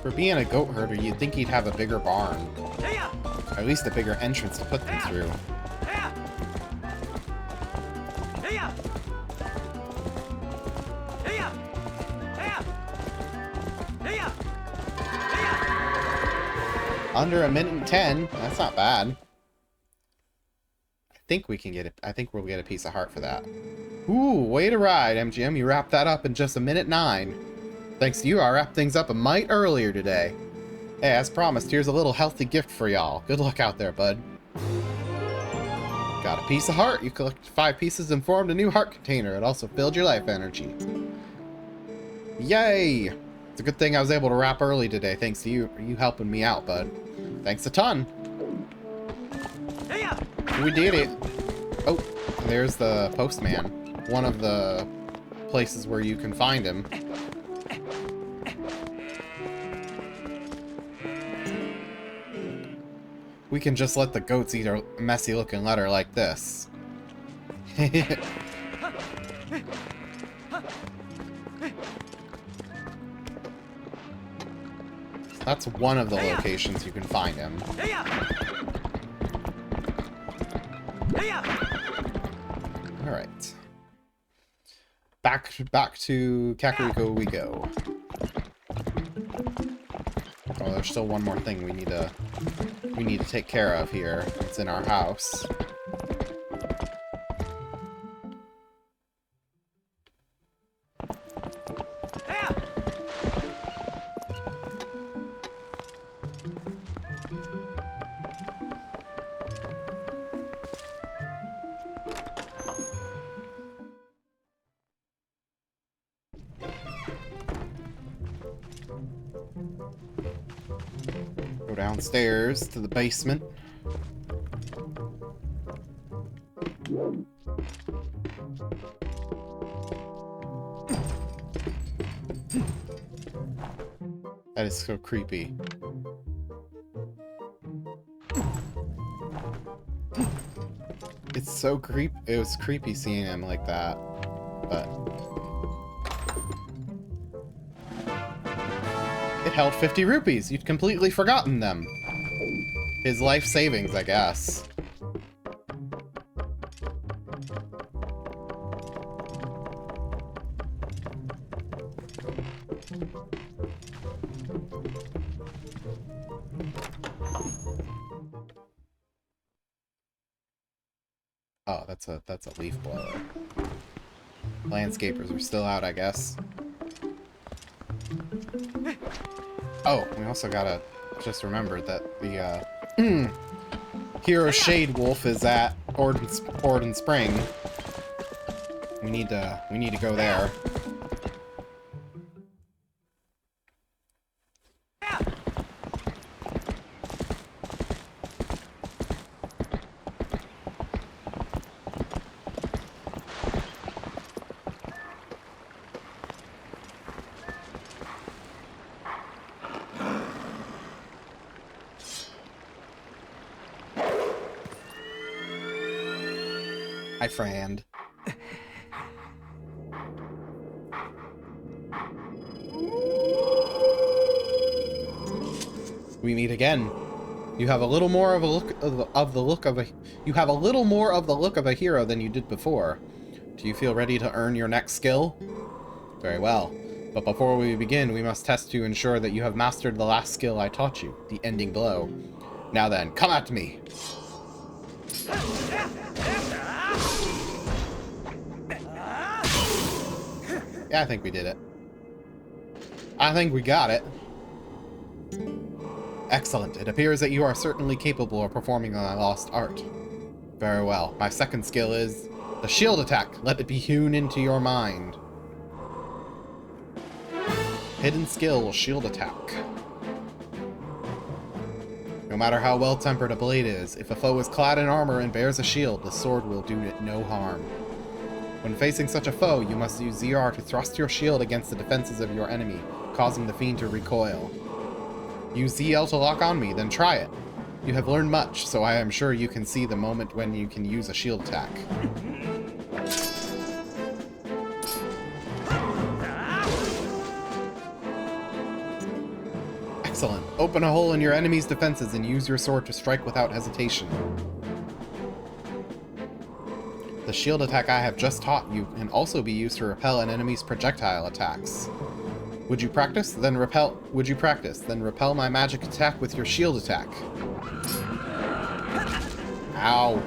For being a goat herder, you'd think he'd have a bigger barn. Or at least a bigger entrance to put them through. Under 1:10. That's not bad. I think we can get it. I think we'll get a piece of heart for that. Ooh, way to ride, MGM. You wrapped that up in just 1:09. Thanks to you, I wrapped things up a mite earlier today. Hey, as promised, here's a little healthy gift for y'all. Good luck out there, bud. Got a piece of heart. You collected 5 pieces and formed a new heart container. It also filled your life energy. Yay! It's a good thing I was able to wrap early today, thanks to you helping me out, bud. Thanks a ton. We did it. Oh, there's the postman. One of the places where you can find him. We can just let the goats eat a messy-looking letter like this. That's one of the locations you can find him. Alright. Back to Kakariko we go. Oh, there's still one more thing we need to take care of here. It's in our house. Go downstairs to the basement. That is so creepy. It's so it was creepy seeing him like that, but it held 50 rupees. You'd completely forgotten them. His life savings, I guess. Oh, that's a leaf blower. Landscapers are still out, I guess. Oh, we also gotta just remember that the Hero Shade Wolf is at Ordon Spring. We need to go there. Hi, friend. We meet again. You have a little more of a look of the look of a you have a little more of the look of a hero than you did before. Do you feel ready to earn your next skill? Very well. But before we begin, we must test to ensure that you have mastered the last skill I taught you, the ending blow. Now then, come at me. Yeah, I think we did it. I think we got it. Excellent. It appears that you are certainly capable of performing my lost art. Very well. My second skill is the shield attack. Let it be hewn into your mind. Hidden skill, shield attack. No matter how well-tempered a blade is, if a foe is clad in armor and bears a shield, the sword will do it no harm. When facing such a foe, you must use ZR to thrust your shield against the defenses of your enemy, causing the fiend to recoil. Use ZL to lock on me, then try it. You have learned much, so I am sure you can see the moment when you can use a shield attack. Excellent. Open a hole in your enemy's defenses and use your sword to strike without hesitation. The shield attack I have just taught you can also be used to repel an enemy's projectile attacks. Would you practice? Then repel. Would you practice? Then repel my magic attack with your shield attack. Ow.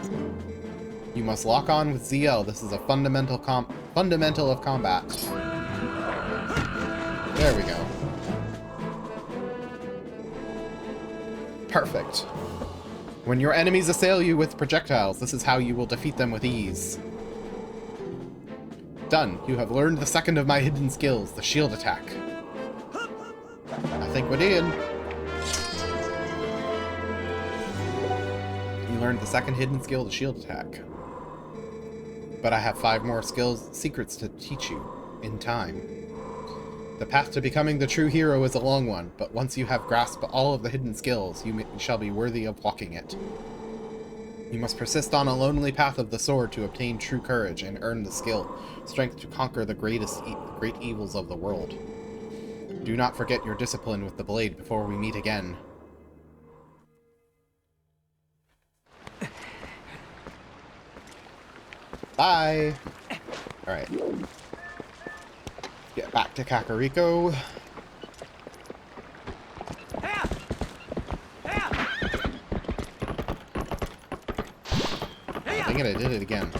You must lock on with ZL. This is a fundamental of combat. There we go. Perfect. When your enemies assail you with projectiles, this is how you will defeat them with ease. Done. You have learned the second of my hidden skills, the shield attack. I think we did. You learned the second hidden skill, the shield attack. But I have 5 more secrets to teach you, in time. The path to becoming the true hero is a long one, but once you have grasped all of the hidden skills, you shall be worthy of walking it. You must persist on a lonely path of the sword to obtain true courage and earn the skill, strength to conquer the great evils of the world. Do not forget your discipline with the blade before we meet again. Bye! Alright. Get back to Kakariko. Dang it, I did it again.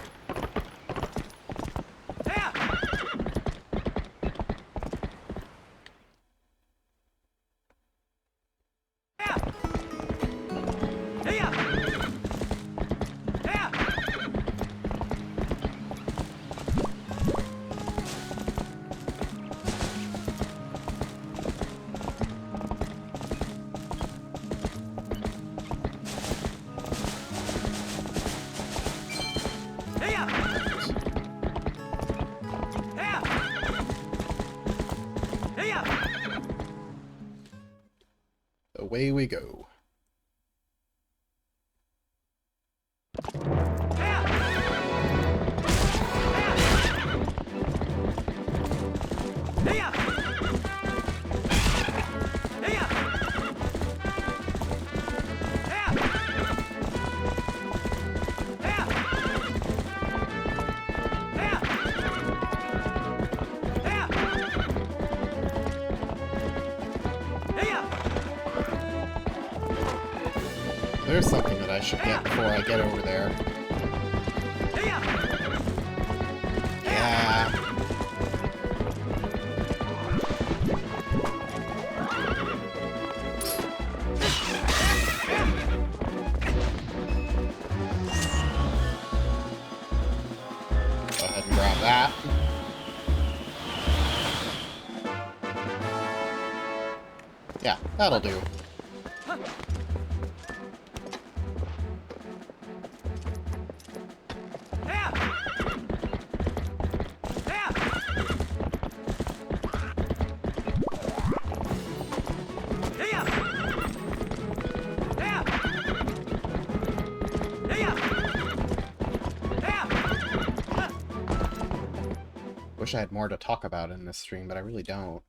Away we go. There's something that I should get before I get over there. Yeah. that. Yeah, that'll do. Wish I had more to talk about in this stream, but I really don't.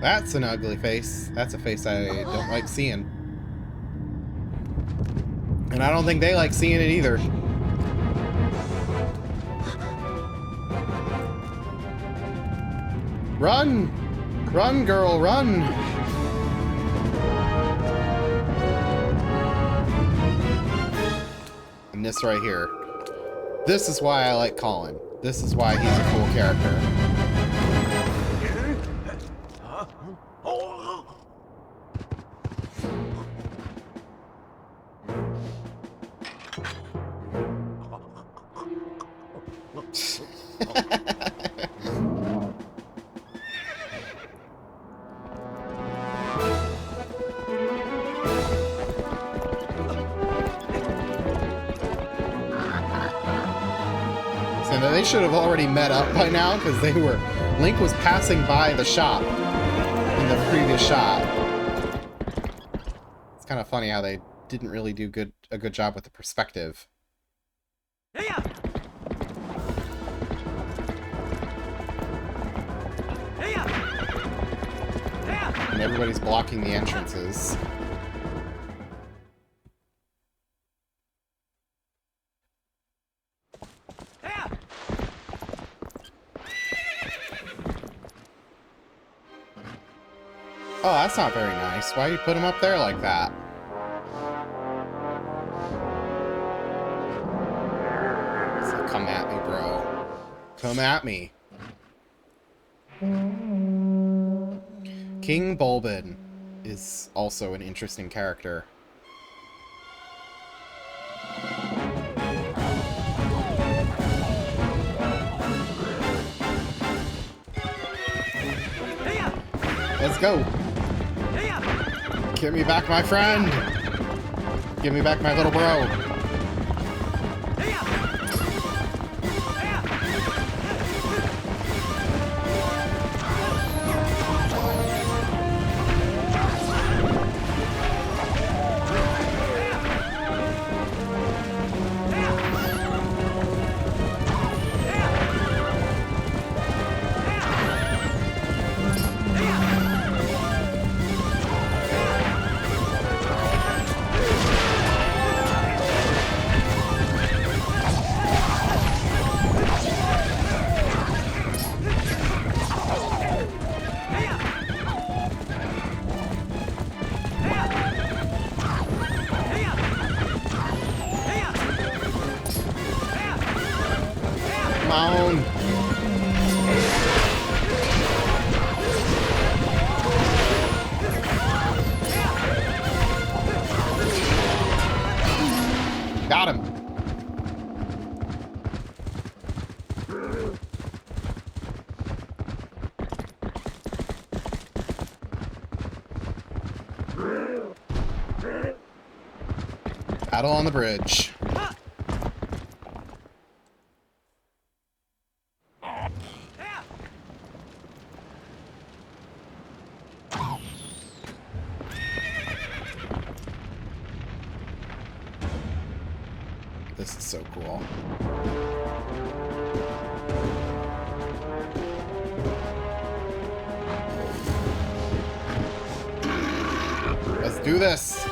That's an ugly face. That's a face I don't like seeing. And I don't think they like seeing it either. Run! Run, girl, run! And this right here. This is why I like Colin. This is why he's a cool character. They should have already met up by now, because Link was passing by the shop in the previous shot. It's kind of funny how they didn't really do a good job with the perspective. And everybody's blocking the entrances. Oh, that's not very nice. Why do you put him up there like that? So come at me, bro. Come at me. King Bulbin is also an interesting character. Let's go. Give me back my friend! Give me back my little bro! Got him. Battle on the bridge. This is so cool. Let's do this.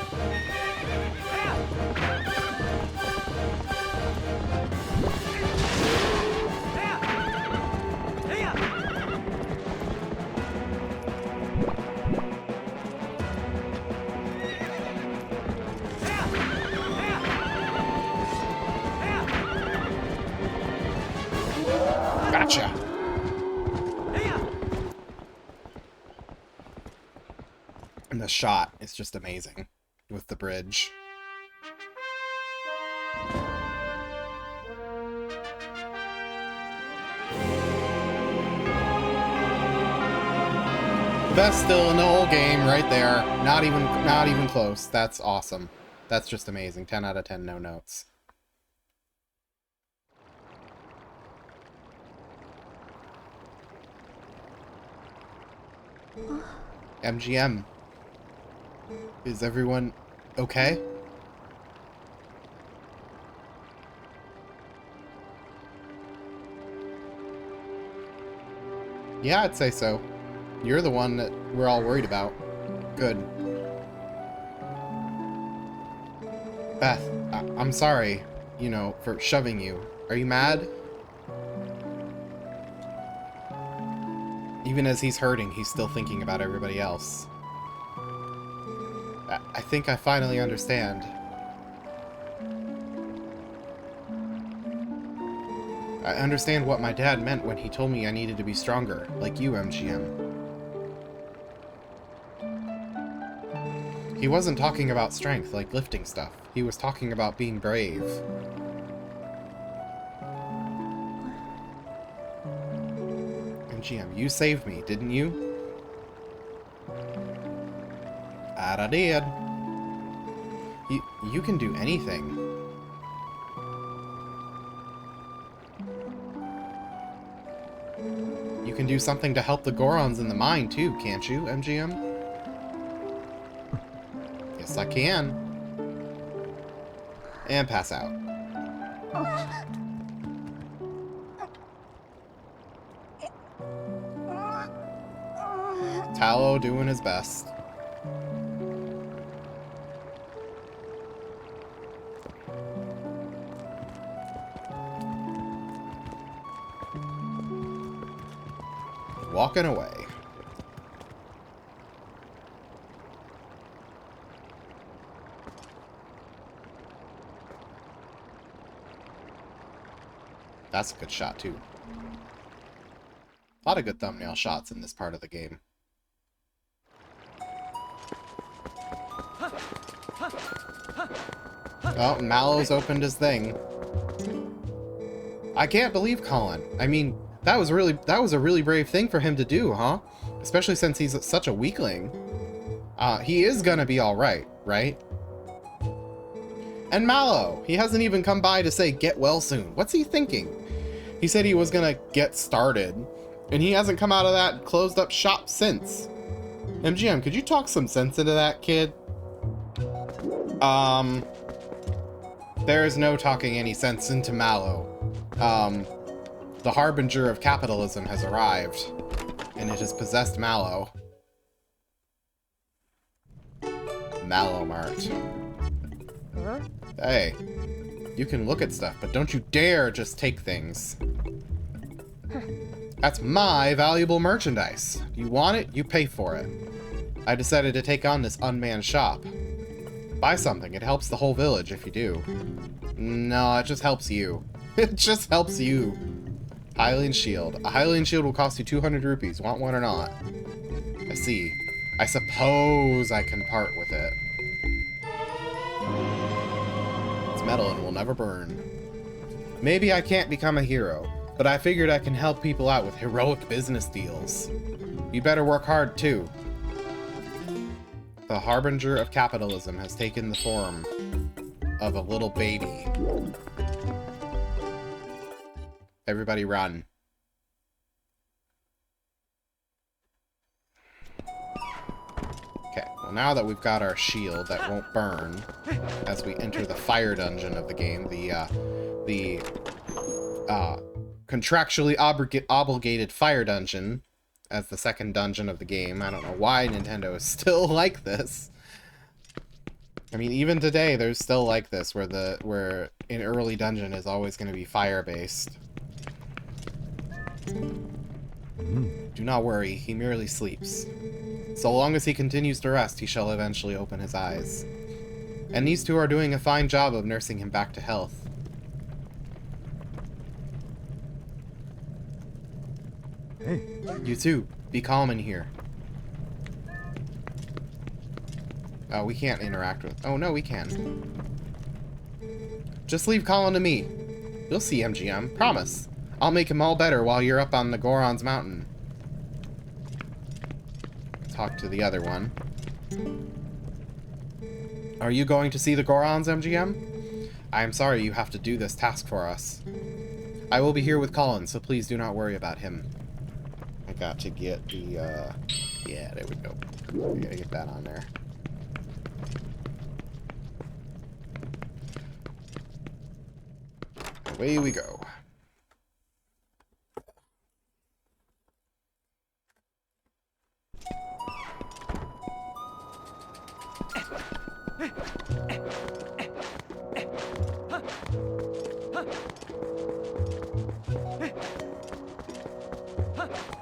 Gotcha! And the shot is just amazing with the bridge. Best still in the whole game, right there. Not even close. That's awesome. That's just amazing. 10 out of 10, no notes. MGM. Is everyone okay? Yeah, I'd say so. You're the one that we're all worried about. Good. Beth, I'm sorry, you know, for shoving you. Are you mad? Even as he's hurting, he's still thinking about everybody else. I think I finally understand. I understand what my dad meant when he told me I needed to be stronger, like you, MGM. He wasn't talking about strength, like lifting stuff. He was talking about being brave. MGM, you saved me, didn't you? I did. You can do anything. You can do something to help the Gorons in the mine too, can't you, MGM? Yes, I can. And pass out. Tallow doing his best. Walking away. That's a good shot, too. A lot of good thumbnail shots in this part of the game. Oh, Mallow's opened his thing. I can't believe Colin. I mean, that was a really brave thing for him to do, huh? Especially since he's such a weakling. He is gonna be alright, right? And Mallow! He hasn't even come by to say, get well soon. What's he thinking? He said he was gonna get started, and he hasn't come out of that closed up shop since. MGM, could you talk some sense into that, kid? There is no talking any sense into Mallow. The harbinger of capitalism has arrived, and it has possessed Mallow. Mallow Mart. Huh? Hey, you can look at stuff, but don't you dare just take things. That's my valuable merchandise. You want it, you pay for it. I decided to take on this unmanned shop. Buy something, it helps the whole village if you do. No, it just helps you. It just helps you. Hylian shield. A Hylian shield will cost you 200 rupees. Want one or not? I see. I suppose I can part with it. It's metal and will never burn. Maybe I can't become a hero, but I figured I can help people out with heroic business deals. You better work hard too. The harbinger of capitalism has taken the form of a little baby. Everybody run. Okay, well now that we've got our shield that won't burn as we enter the fire dungeon of the game, the contractually obligated fire dungeon as the second dungeon of the game. I don't know why Nintendo is still like this. I mean, even today, there's still like this, where an early dungeon is always going to be fire-based. Do not worry, he merely sleeps. So long as he continues to rest, he shall eventually open his eyes. And these two are doing a fine job of nursing him back to health. You too. Be calm in here. Oh, we can't interact with... Oh, no, we can. Just leave Colin to me. You'll see, MGM. Promise. I'll make him all better while you're up on the Gorons mountain. Talk to the other one. Are you going to see the Gorons, MGM? I am sorry you have to do this task for us. I will be here with Colin, so please do not worry about him. I got to get the, yeah, there we go. We gotta get that on there. Away we go.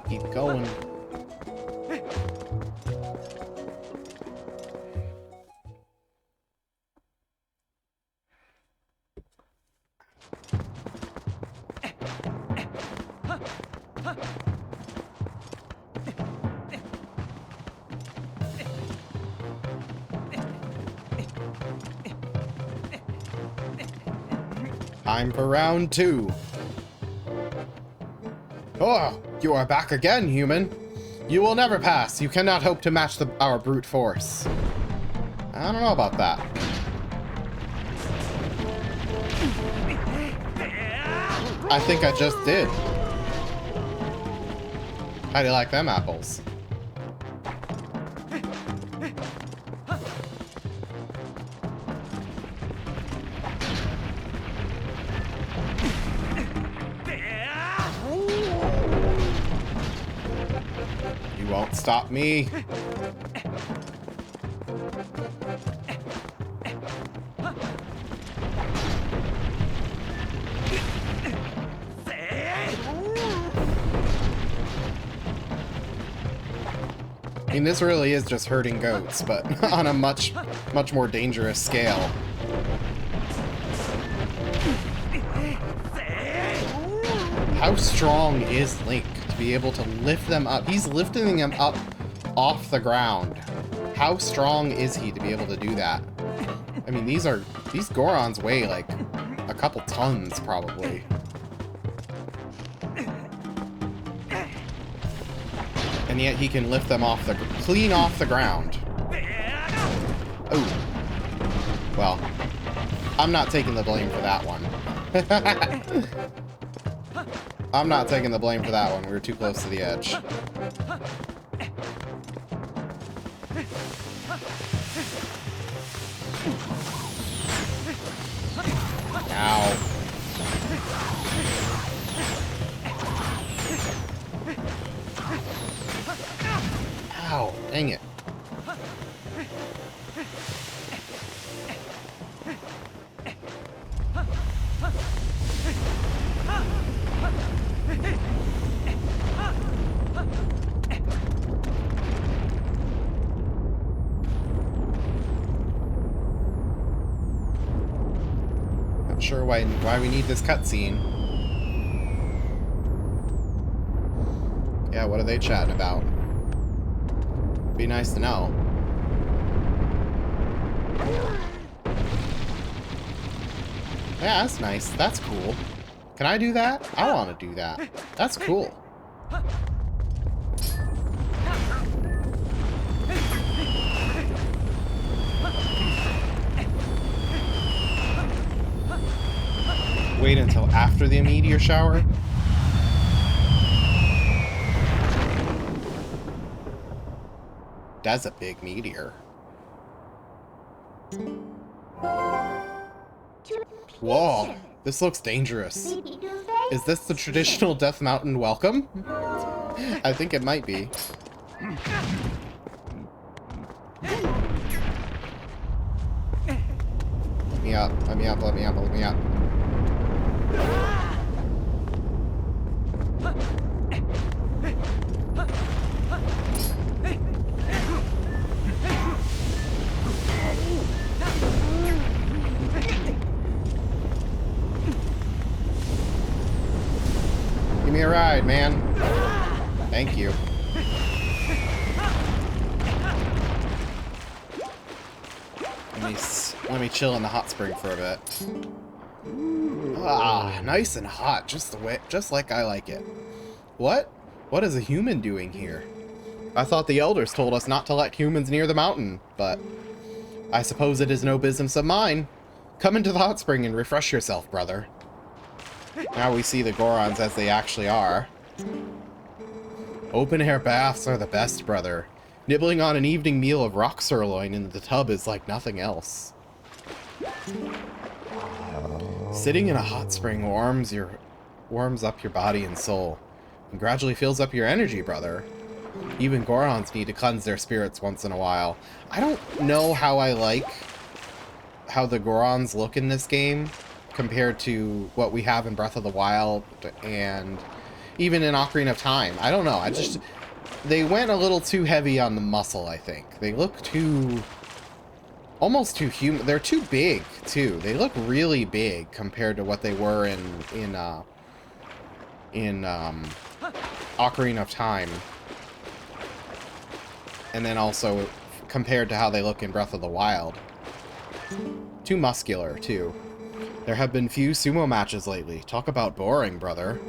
Keep going. Time for round 2. Oh, you are back again, human. You will never pass. You cannot hope to match our brute force. I don't know about that. I think I just did. How do you like them apples? You won't stop me. I mean, this really is just herding goats, but on a much more dangerous scale. How strong is Link to be able to lift them up? He's lifting them up off the ground. How strong is he to be able to do that? I mean, these Gorons weigh like a couple tons, probably. And yet he can lift them clean off the ground. Oh. Well, I'm not taking the blame for that one. I'm not taking the blame for that one. We were too close to the edge. Ow. Ow, dang it. Not sure why we need this cutscene. Yeah, what are they chatting about? Be nice to know. Yeah, that's nice. That's cool. Can I do that? I want to do that. That's cool. Wait until after the meteor shower? That's a big meteor. Whoa, this looks dangerous. Is this the traditional Death Mountain welcome? I think it might be. Let me up, let me up, let me up, let me up. Give me a ride, man. Thank you. Let me chill in the hot spring for a bit. Ah, nice and hot, just like I like it. What? What is a human doing here? I thought the elders told us not to let humans near the mountain, but I suppose it is no business of mine. Come into the hot spring and refresh yourself, brother. Now we see the Gorons as they actually are. Open-air baths are the best, brother. Nibbling on an evening meal of rock sirloin in the tub is like nothing else. Sitting in a hot spring warms up your body and soul, and gradually fills up your energy, brother. Even Gorons need to cleanse their spirits once in a while. I don't know how I like how the Gorons look in this game compared to what we have in Breath of the Wild and even in Ocarina of Time. I don't know. They went a little too heavy on the muscle, I think. They look almost too human. They're too big, too. They look really big compared to what they were in Ocarina of Time. And then also compared to how they look in Breath of the Wild. Too muscular, too. There have been few sumo matches lately. Talk about boring, brother.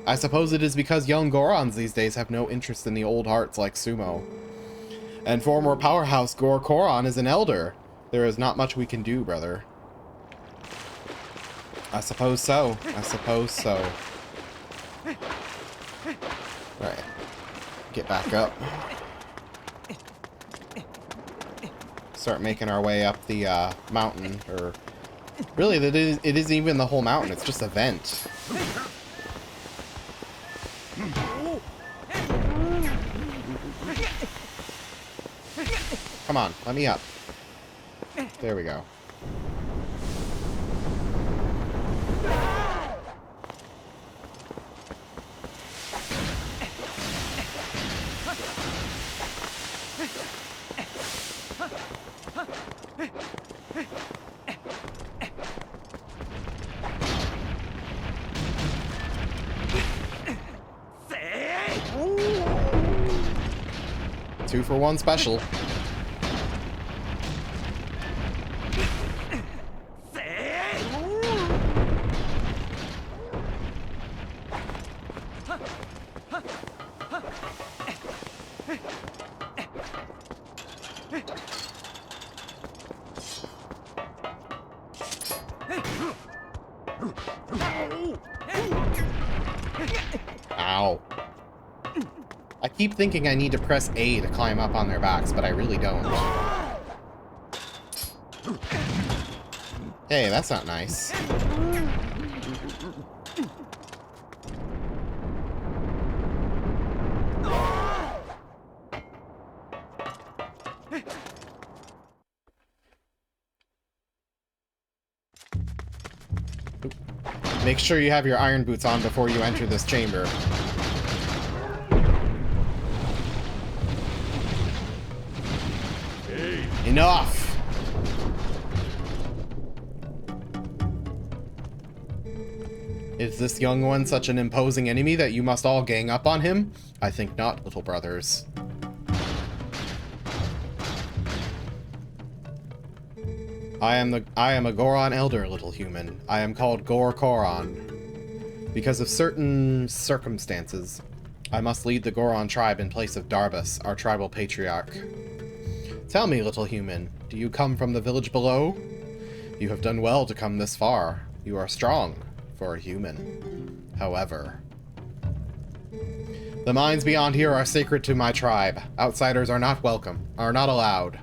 I suppose it is because young Gorons these days have no interest in the old arts like sumo. And former powerhouse Goron is an elder. There is not much we can do, brother. I suppose so. I suppose so. Right. Get back up. Start making our way up the mountain, or really, it isn't even the whole mountain. It's just a vent. Come on, let me up. There we go. Two for one special. Ow. I keep thinking I need to press A to climb up on their backs, but I really don't. Hey, that's not nice. Make sure you have your iron boots on before you enter this chamber. Enough! Is this young one such an imposing enemy that you must all gang up on him? I think not, little brothers. I am a Goron elder, little human. I am called Goron. Because of certain circumstances, I must lead the Goron tribe in place of Darbus, our tribal patriarch. Tell me, little human, do you come from the village below? You have done well to come this far. You are strong for a human. However, the mines beyond here are sacred to my tribe. Outsiders are not welcome, are not allowed.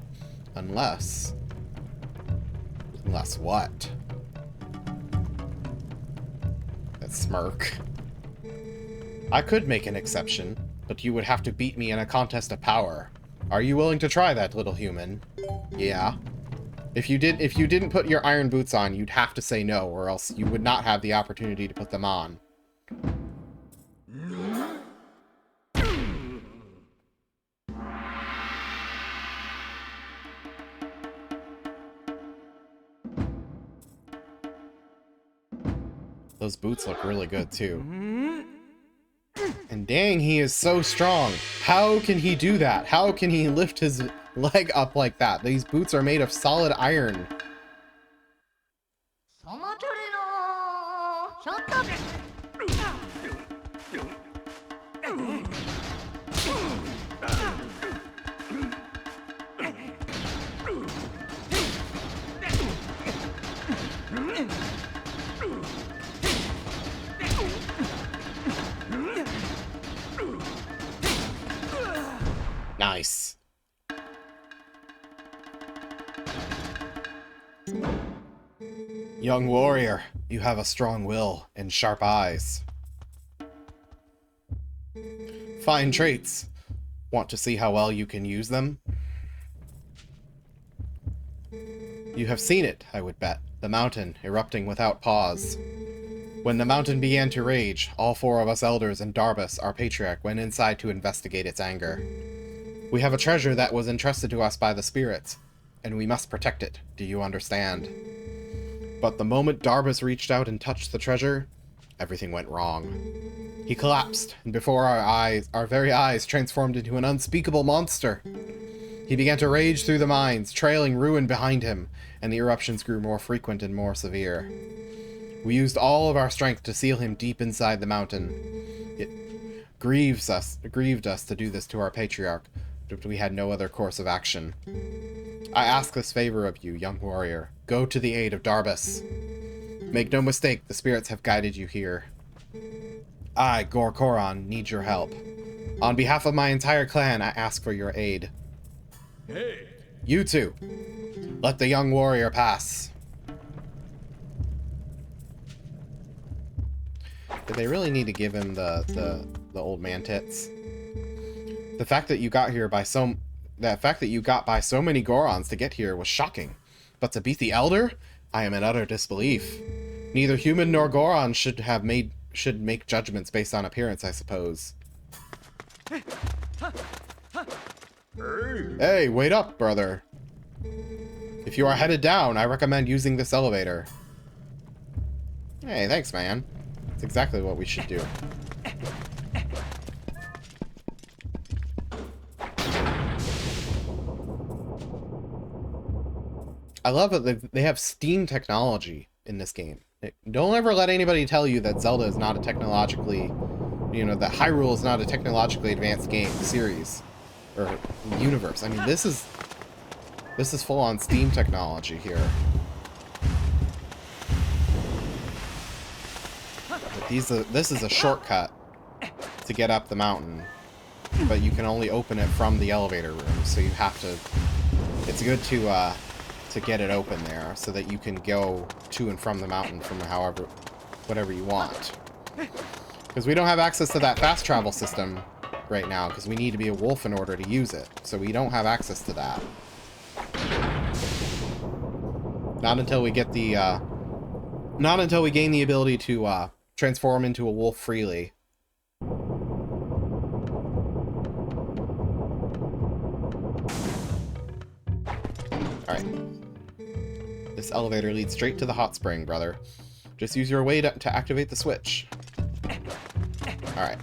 Unless what? That smirk. I could make an exception, but you would have to beat me in a contest of power. Are you willing to try that, little human? Yeah. If you didn't put your iron boots on, you'd have to say no, or else you would not have the opportunity to put them on. Those boots look really good, too. And And dang, he is so strong. How can he do that? How can he lift his leg up like that? These boots are made of solid iron. Nice. Young warrior, you have a strong will and sharp eyes. Fine traits. Want to see how well you can use them? You have seen it, I would bet. The mountain erupting without pause. When the mountain began to rage, all 4 of us elders and Darbus, our patriarch, went inside to investigate its anger. We have a treasure that was entrusted to us by the spirits, and we must protect it. Do you understand? But the moment Darbus reached out and touched the treasure, everything went wrong. He collapsed, and before our eyes, our very eyes, transformed into an unspeakable monster. He began to rage through the mines, trailing ruin behind him, and the eruptions grew more frequent and more severe. We used all of our strength to seal him deep inside the mountain. It grieved us to do this to our patriarch, but we had no other course of action. I ask this favor of you, young warrior. Go to the aid of Darbus. Make no mistake, the spirits have guided you here. I, Goron, need your help. On behalf of my entire clan, I ask for your aid. Hey. You two, let the young warrior pass. Did they really need to give him the old man tits? The fact that you got here by so many Gorons to get here was shocking. But to beat the Elder, I am in utter disbelief. Neither human nor Goron should make judgments based on appearance, I suppose. Hey, wait up, brother. If you are headed down, I recommend using this elevator. Hey, thanks, man. That's exactly what we should do. I love that they have Steam technology in this game. Don't ever let anybody tell you that Zelda is not a technologically, that Hyrule is not a technologically advanced game series or universe. I mean, this is full-on Steam technology here. But this is a shortcut to get up the mountain, but you can only open it from the elevator room, so you have to. It's good to get it open there so that you can go to and from the mountain from whatever you want. Because we don't have access to that fast travel system right now, because we need to be a wolf in order to use it. So we don't have access to that. Not until we get the, not until we gain the ability to, transform into a wolf freely. Alright. This elevator leads straight to the hot spring, brother. Just use your way to activate the switch. Alright.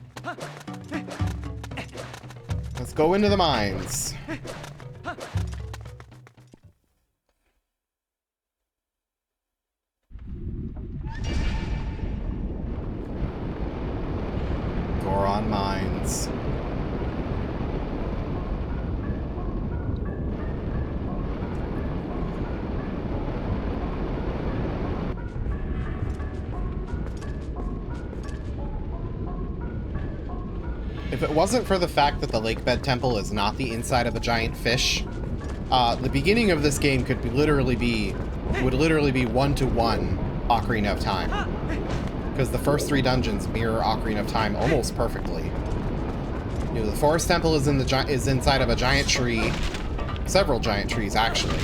Let's go into the mines. Goron mines. If it wasn't for the fact that the Lakebed Temple is not the inside of a giant fish, the beginning of this game would literally be 1-to-1 Ocarina of Time. Because the first 3 dungeons mirror Ocarina of Time almost perfectly. The Forest Temple is inside of a giant tree, several giant trees actually.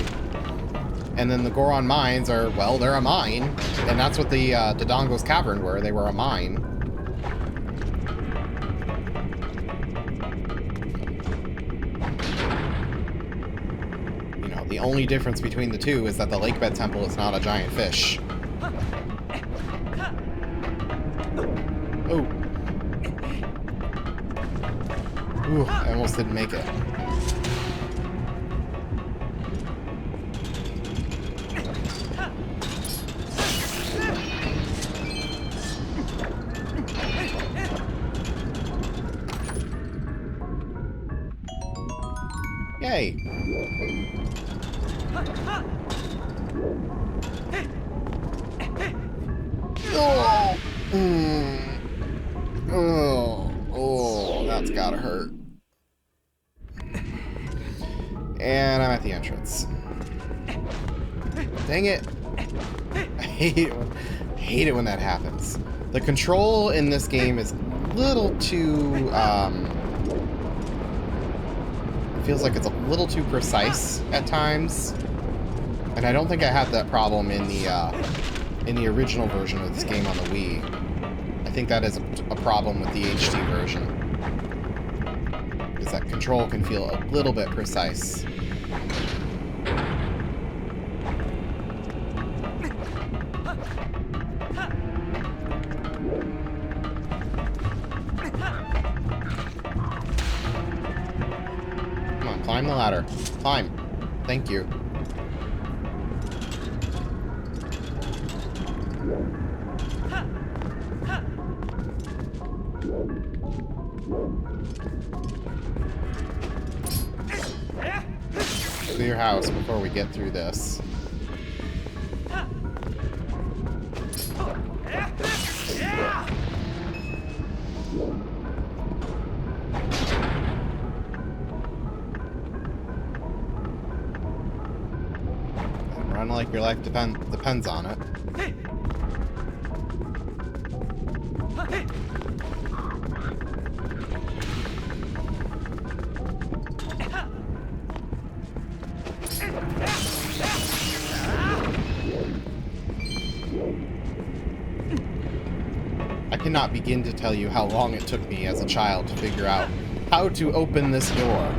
And then the Goron mines are, well, they're a mine, and that's what the Dodongo's Cavern were. They were a mine. The only difference between the two is that the Lakebed Temple is not a giant fish. Oh. Ooh, I almost didn't make it. Yay! Oh, oh, that's gotta hurt. And I'm at the entrance. Dang it! I hate it when that happens. The control in this game is a little too, it feels like it's a little too precise at times. And I don't think I had that problem in the original version of this game on the Wii. I think that is a problem with the HD version. Is that control can feel a little bit precise. Come on, climb the ladder. Climb. Thank you. To your house before we get through this. Run like your life depends on it. I cannot begin to tell you how long it took me as a child to figure out how to open this door.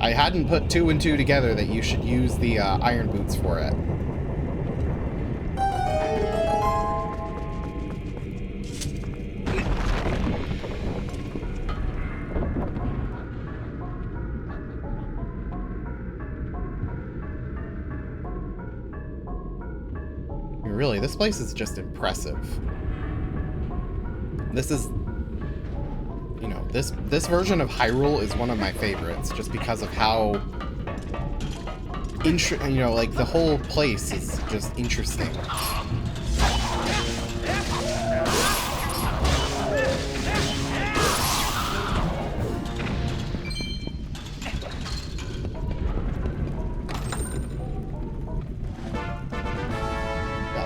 I hadn't put 2 and 2 together that you should use the iron boots for it. Really, this place is just impressive. This is, you know, this version of Hyrule is one of my favorites, just because of how, you know, like the whole place is just interesting.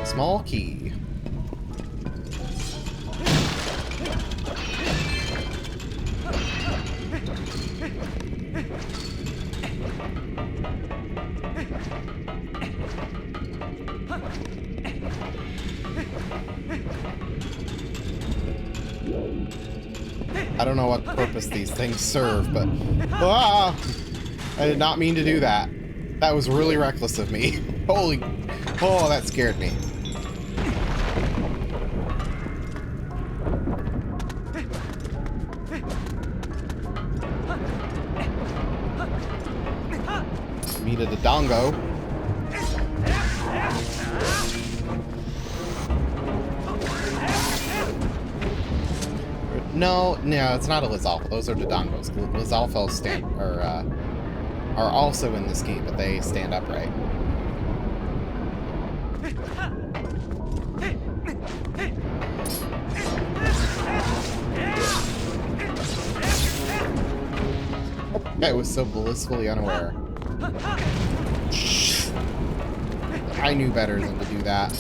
Small key. I don't know what purpose these things serve, but I did not mean to do that. That was really reckless of me. Holy, oh, that scared me. Needed a dongo. No, it's not a Lizalfo. Those are the dongos. Lizalfos are also in this game, but they stand upright. I was so blissfully unaware. I knew better than to do that.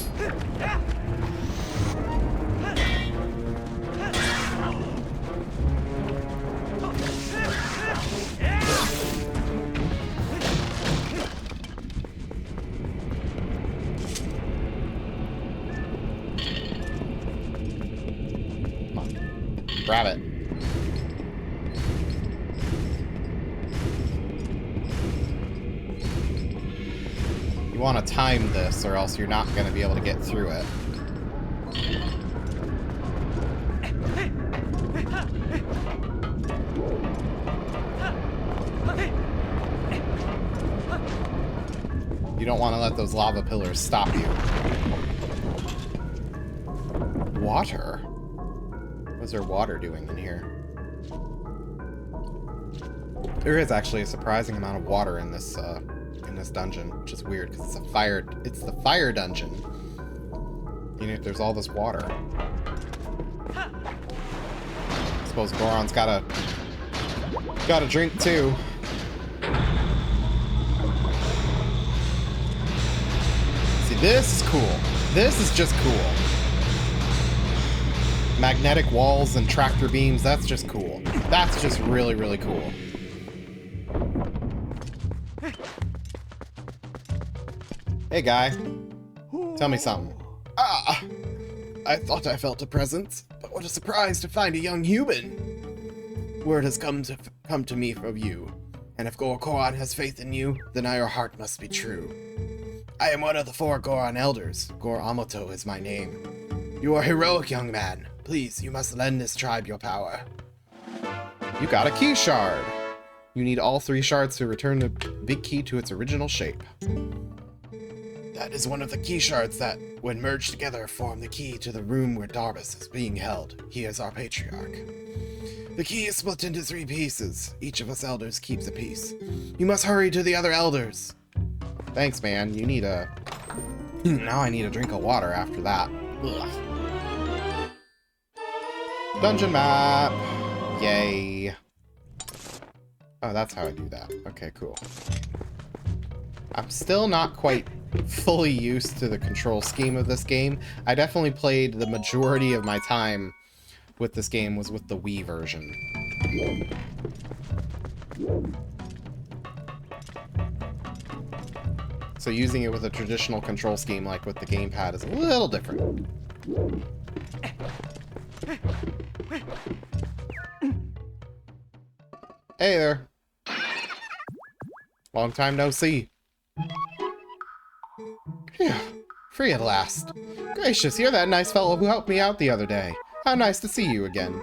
Come on. Grab it. You want to time this, or else you're not going to be able to get through it. You don't want to let those lava pillars stop you. Water? What is there water doing in here? There is actually a surprising amount of water in this dungeon, which is weird because it's the fire dungeon. You know, there's all this water. I suppose Goron's gotta drink too. See, this is cool. This is just cool. Magnetic walls and tractor beams, that's just cool. That's just really, really cool. Hey, guy. Tell me something. Ah! I thought I felt a presence, but what a surprise to find a young human! Word has come to me from you, and if Goron has faith in you, then your heart must be true. I am one of the 4 Goron elders. Amato is my name. You are a heroic young man. Please, you must lend this tribe your power. You got a key shard! You need all 3 shards to return the big key to its original shape. That is one of the key shards that, when merged together, form the key to the room where Darbus is being held. He is our patriarch. The key is split into 3 pieces. Each of us elders keeps a piece. You must hurry to the other elders. Thanks, man. You need a... Now I need a drink of water after that. Ugh. Dungeon map! Yay. Oh, that's how I do that. Okay, cool. I'm still not quite fully used to the control scheme of this game. I definitely played the majority of my time with this game was with the Wii version. So using it with a traditional control scheme like with the gamepad is a little different. Hey there. Long time no see. Phew, free at last. Gracious, you're that nice fellow who helped me out the other day. How nice to see you again.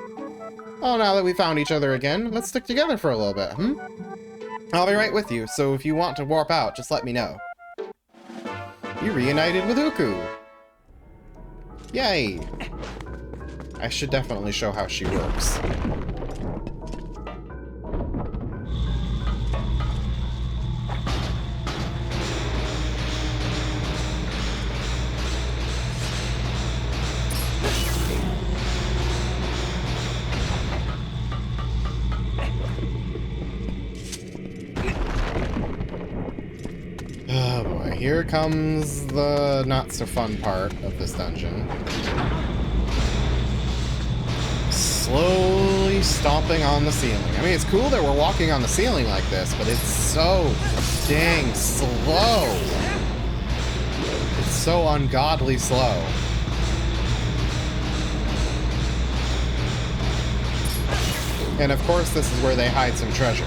Oh, now that we found each other again, let's stick together for a little bit, hmm? I'll be right with you, so if you want to warp out, just let me know. You reunited with Uku! Yay! I should definitely show how she works. Oh boy, here comes the not-so-fun part of this dungeon. Slowly stomping on the ceiling. I mean, it's cool that we're walking on the ceiling like this, but it's so dang slow. It's so ungodly slow. And of course, this is where they hide some treasure.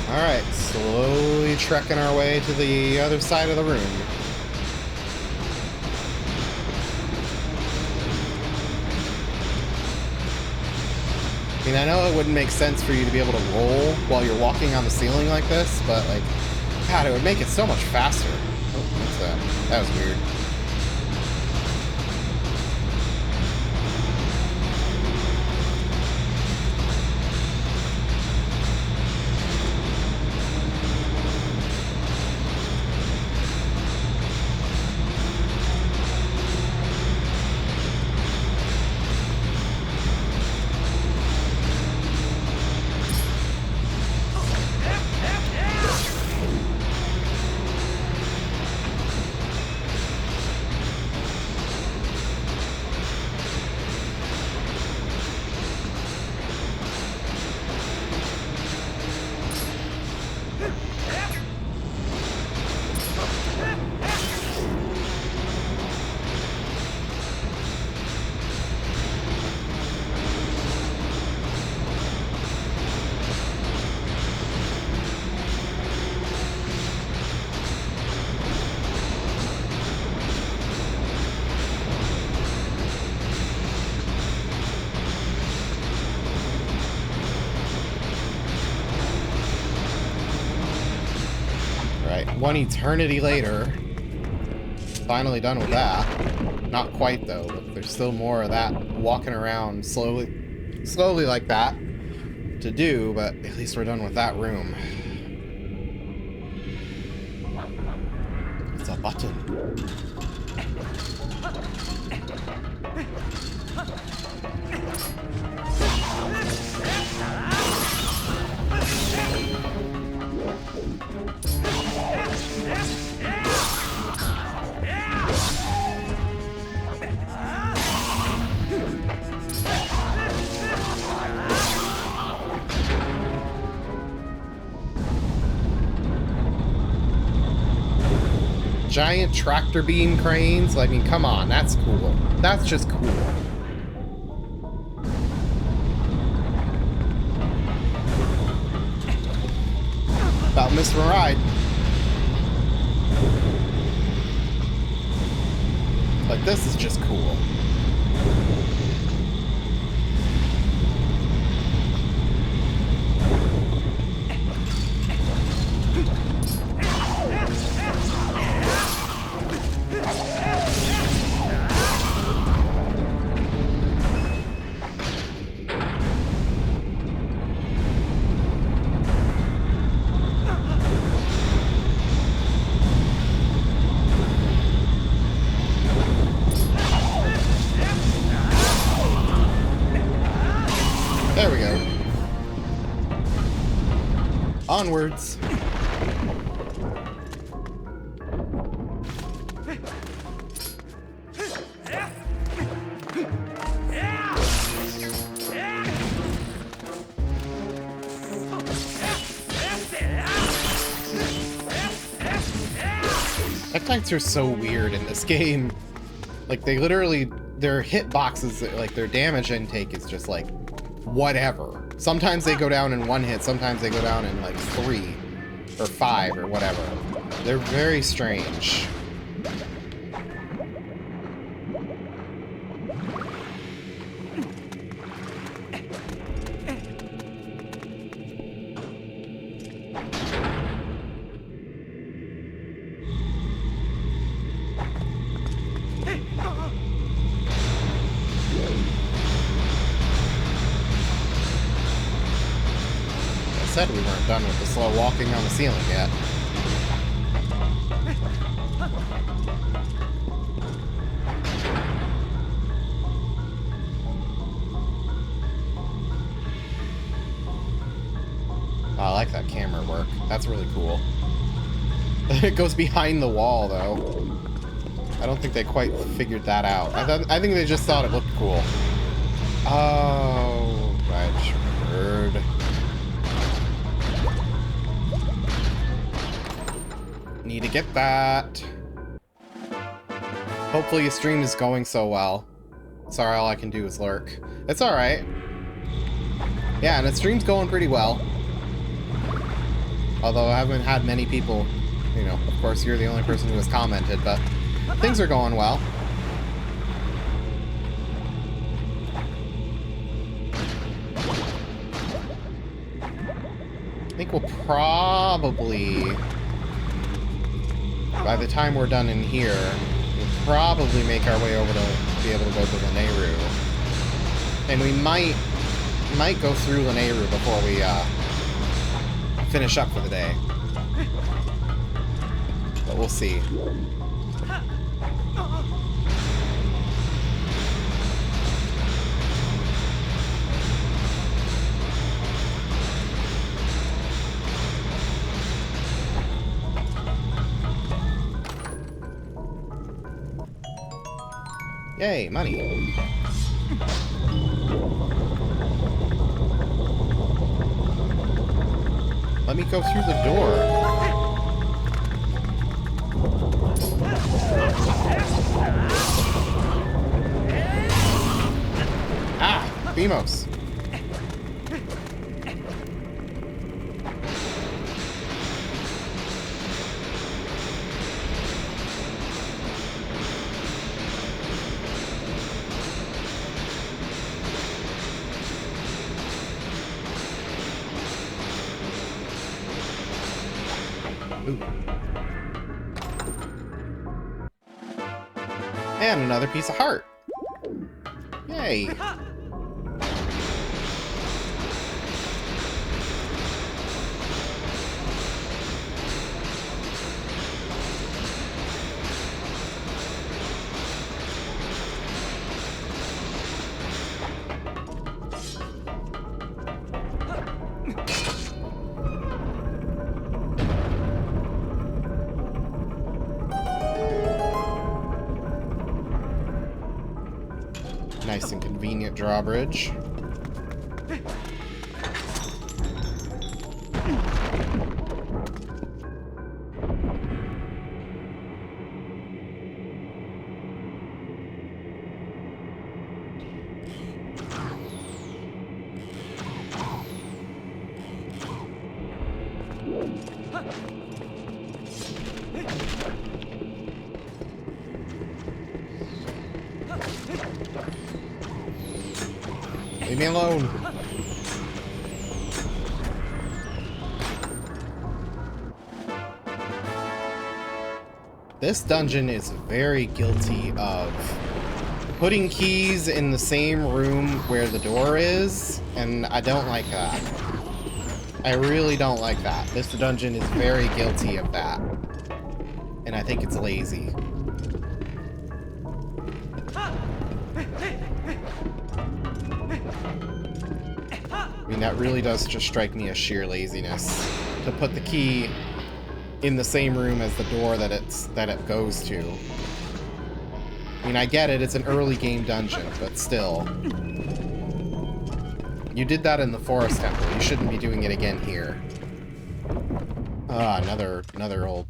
Alright, slowly trekking our way to the other side of the room. I mean, I know it wouldn't make sense for you to be able to roll while you're walking on the ceiling like this, but, like, God, it would make it so much faster. Oh, what's that? That was weird. one eternity later. Finally done with that. Not quite though, but there's still more of that walking around slowly like that to do, but at least we're done with that room. It's a button. Giant tractor beam cranes? I mean, come on, that's cool. That's just cool. About missed my ride. But this is just cool. There we go. Onwards. Fights are so weird in this game. Like, they literally, their hitboxes, like, their damage intake is just like, whatever. Sometimes they go down in one hit, sometimes they go down in like 3 or 5 or whatever. They're very strange. Said we weren't done with the slow walking on the ceiling yet. Oh, I like that camera work. That's really cool. It goes behind the wall, though. I don't think they quite figured that out. I think they just thought it looked cool. Oh, Redbird. Need to get that. Hopefully your stream is going so well. Sorry, all I can do is lurk. It's alright. Yeah, and the stream's going pretty well. Although I haven't had many people, you know, of course you're the only person who has commented, but things are going well. I think we'll probably, by the time we're done in here, we'll probably make our way over to be able to go to Lanayru. And we might go through Lanayru before we finish up for the day. But we'll see. Yay, money. Let me go through the door. Ah, Bimos. Ooh. And another piece of heart. Yay. Nice and convenient drawbridge. Leave me alone. This dungeon is very guilty of putting keys in the same room where the door is, and I don't like that. I really don't like that. This dungeon is very guilty of that. And I think it's lazy. I mean, that really does just strike me as sheer laziness. To put the key in the same room as the door that it goes to. I mean, I get it, it's an early game dungeon, but still. You did that in the Forest Temple. You shouldn't be doing it again here. Ah, another old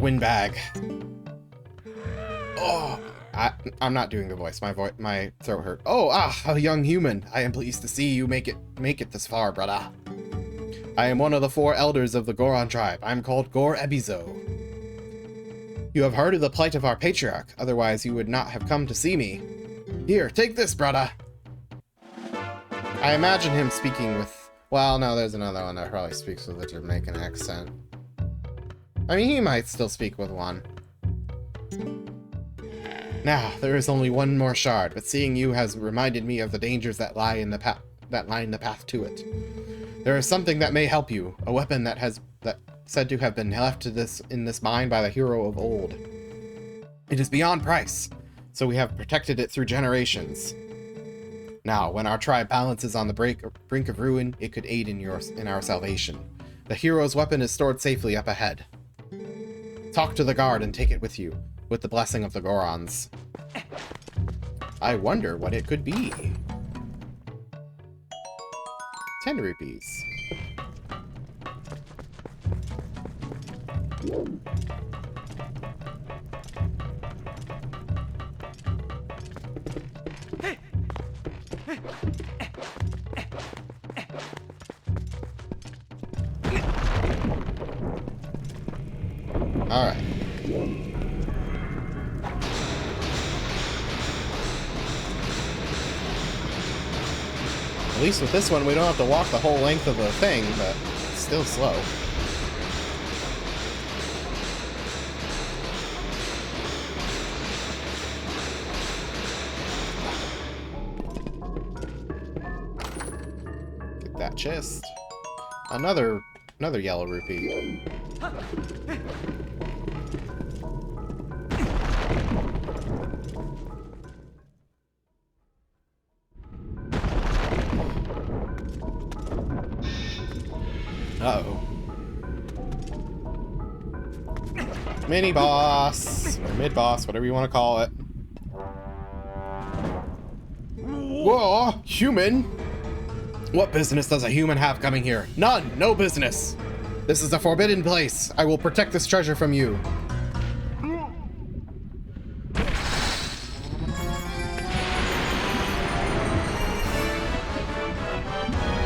windbag. Oh, I'm not doing the voice. My throat hurt. Oh, a young human. I am pleased to see you make it this far, brother. I am one of the 4 elders of the Goron tribe. I'm called Gor Ebizo. You have heard of the plight of our patriarch, otherwise you would not have come to see me. Here, take this, brother. I imagine him speaking with... Well, no, there's another one that probably speaks with a Jamaican accent. I mean, he might still speak with one. Now, there is only one more shard, but seeing you has reminded me of the dangers that lie in the path to it. There is something that may help you, a weapon that said to have been left in this mine by the hero of old. It is beyond price, so we have protected it through generations. Now, when our tribe balances on the brink of ruin, it could aid in our salvation. The hero's weapon is stored safely up ahead. Talk to the guard and take it with you, with the blessing of the Gorons. I wonder what it could be. 10 rupees. All right. At least with this one, we don't have to walk the whole length of the thing, but it's still slow. Get that chest. Another yellow rupee. Uh-oh. Mini-boss, or mid-boss, whatever you want to call it. Whoa, human! What business does a human have coming here? None! No business! This is a forbidden place. I will protect this treasure from you.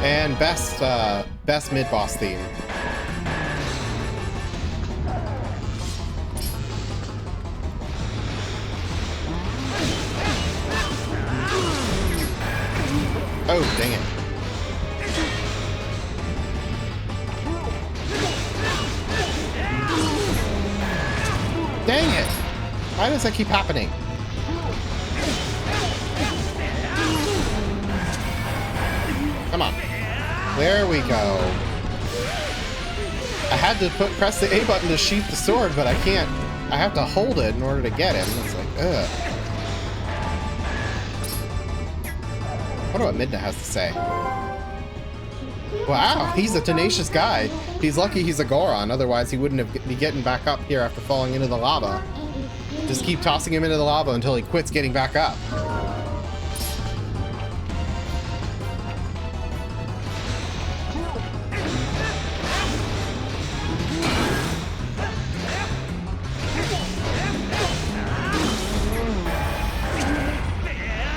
And best mid-boss theme. Oh, dang it. Dang it! Why does that keep happening? Come on. There we go. I had to press the A button to sheath the sword, but I can't. I have to hold it in order to get him. It's like, ugh. I wonder what Midna has to say. Wow, he's a tenacious guy. He's lucky he's a Goron, otherwise he wouldn't have be getting back up here after falling into the lava. Just keep tossing him into the lava until he quits getting back up.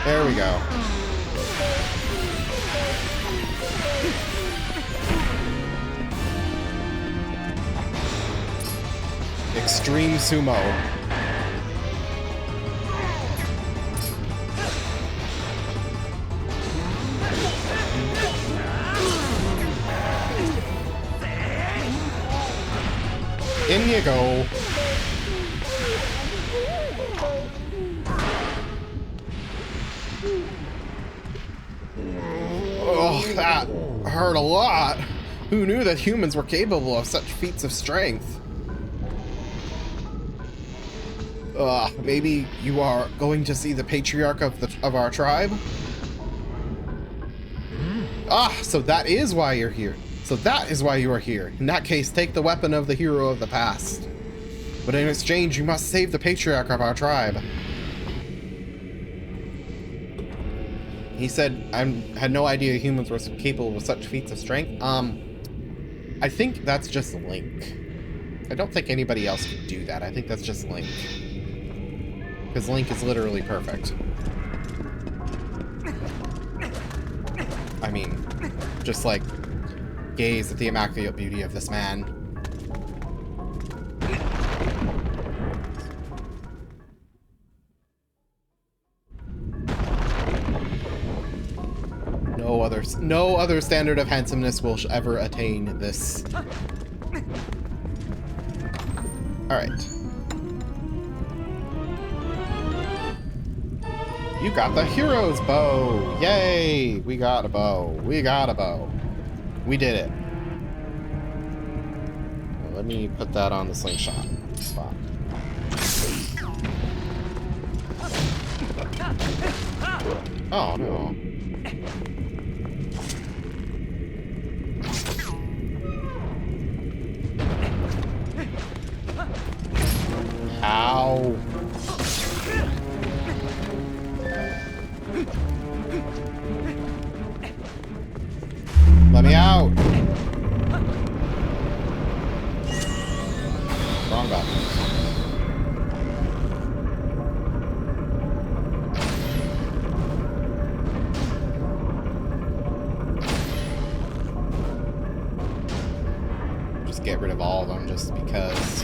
There we go. Extreme sumo. In you go. Oh, that hurt a lot. Who knew that humans were capable of such feats of strength? Maybe you are going to see the patriarch of our tribe? Ah, so that is why you're here. So that is why you are here. In that case, take the weapon of the hero of the past. But in exchange, you must save the patriarch of our tribe. He said, I had no idea humans were capable of such feats of strength. I think that's just Link. I don't think anybody else could do that. I think that's just Link. Because Link is literally perfect. I mean, just like, gaze at the immaculate beauty of this man. No other standard of handsomeness will ever attain this. Alright. You got the hero's bow! Yay! We got a bow. We got a bow. We did it. Well, let me put that on the slingshot spot. Oh no. Ow. Let me out. Wrong button. Just get rid of all of them just because.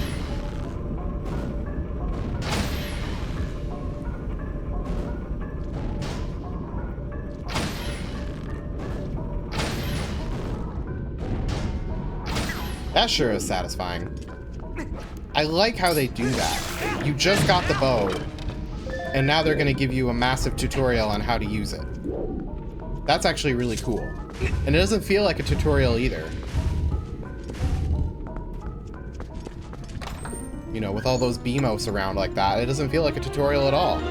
That sure is satisfying. I like how they do that. You just got the bow, and now they're going to give you a massive tutorial on how to use it. That's actually really cool. And it doesn't feel like a tutorial either. You know, with all those BMOS around like that, it doesn't feel like a tutorial at all.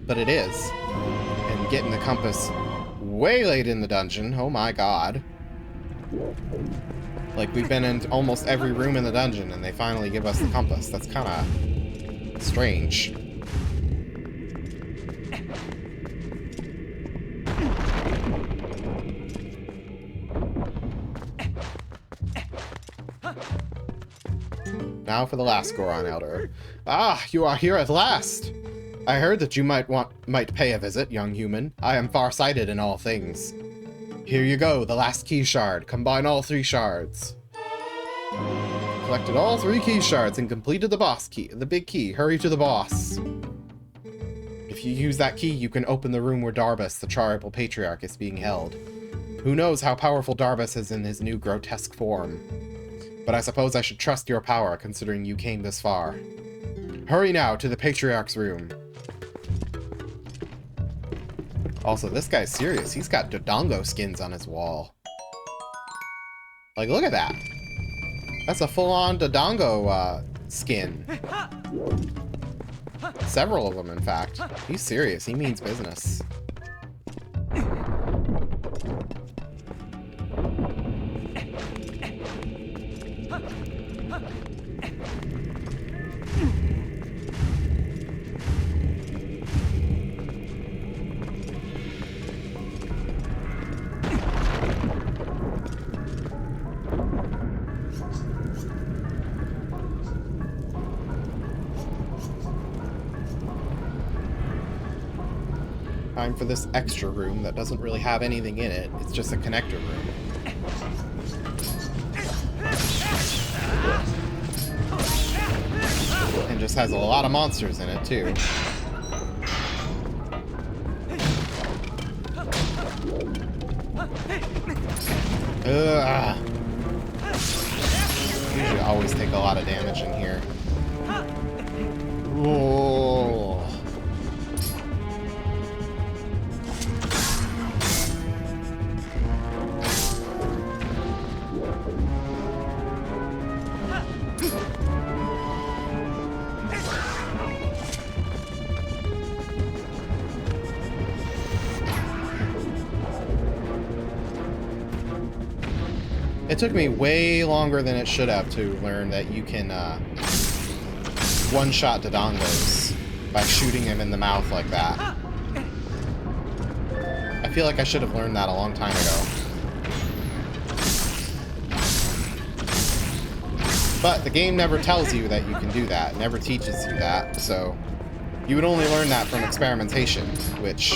But it is. And getting the compass way late in the dungeon, oh my god. Like, we've been in almost every room in the dungeon, and they finally give us the compass. That's kind of strange. Now for the last Goron Elder. Ah, you are here at last! I heard that you might pay a visit, young human. I am far-sighted in all things. Here you go, the last key shard. Combine all 3 shards. Collected all 3 key shards and completed the boss key, the big key. Hurry to the boss. If you use that key, you can open the room where Darbus, the tribal patriarch, is being held. Who knows how powerful Darbus is in his new grotesque form. But I suppose I should trust your power, considering you came this far. Hurry now to the patriarch's room. Also, this guy's serious. He's got Dodongo skins on his wall. Like, look at that. That's a full-on Dodongo skin. Several of them, in fact. He's serious. He means business. Time for this extra room that doesn't really have anything in it. It's just a connector room. And just has a lot of monsters in it, too. Ugh. Usually always take a lot of damage in here. Whoa. It took me way longer than it should have to learn that you can one-shot Dodongos by shooting him in the mouth like that. I feel like I should have learned that a long time ago. But the game never tells you that you can do that, never teaches you that, so you would only learn that from experimentation, which...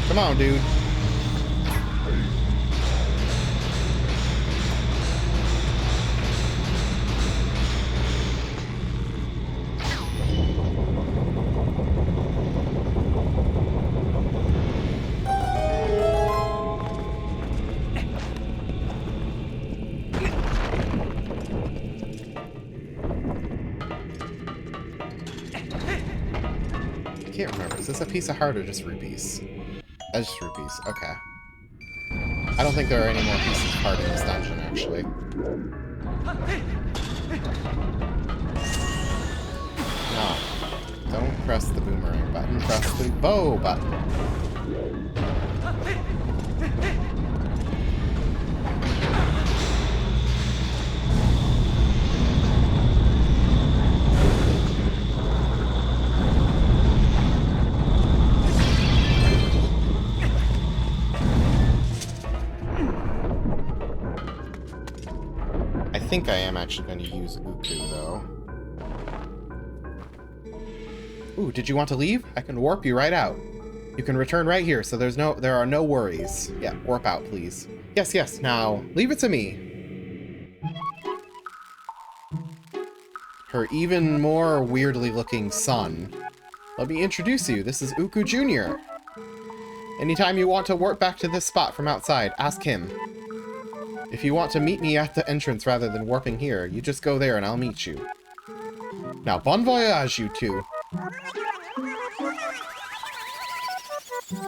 Come on, dude. I can't remember. Is this a piece of heart or just rupees? That's just rupees. Okay. I don't think there are any more pieces of heart in this dungeon, actually. No. Don't press the boomerang button. Press the bow button. I think I am actually going to use Uku, though. Ooh, did you want to leave? I can warp you right out. You can return right here, so there are no worries. Yeah, warp out, please. Yes, yes, now, leave it to me. Her even more weirdly looking son. Let me introduce you. This is Uku Jr. Anytime you want to warp back to this spot from outside, ask him. If you want to meet me at the entrance rather than warping here, you just go there and I'll meet you. Now, bon voyage, you two.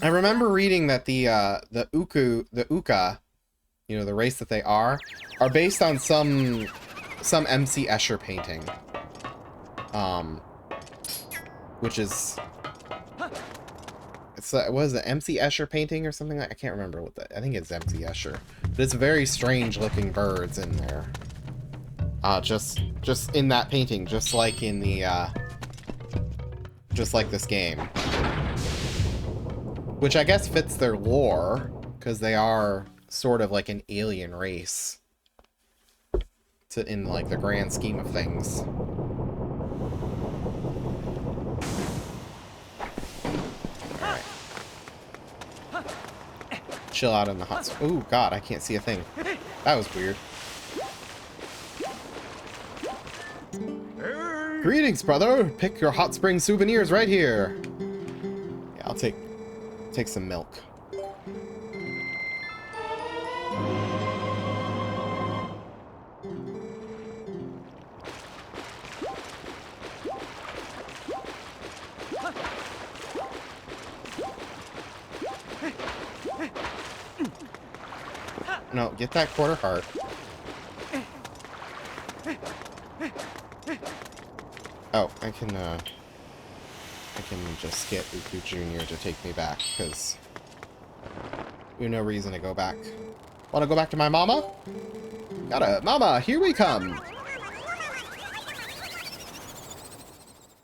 I remember reading that the Uka, you know, the race that they are based on some MC Escher painting. Which is... It's what is it, MC Escher painting or something like? I can't remember what that. I think it's MC Escher, but it's very strange looking birds in there. Just in that painting, just like in the just like this game, which I guess fits their lore because they are sort of like an alien race. In like the grand scheme of things. chill out in the hot spring. Oh, God, I can't see a thing. That was weird. Greetings, brother. Pick your hot spring souvenirs right here. Yeah, I'll take some milk. No, get that quarter heart. Oh, I can just get Uku Jr. to take me back, because there's no reason to go back. Wanna go back to my mama? Mama, here we come!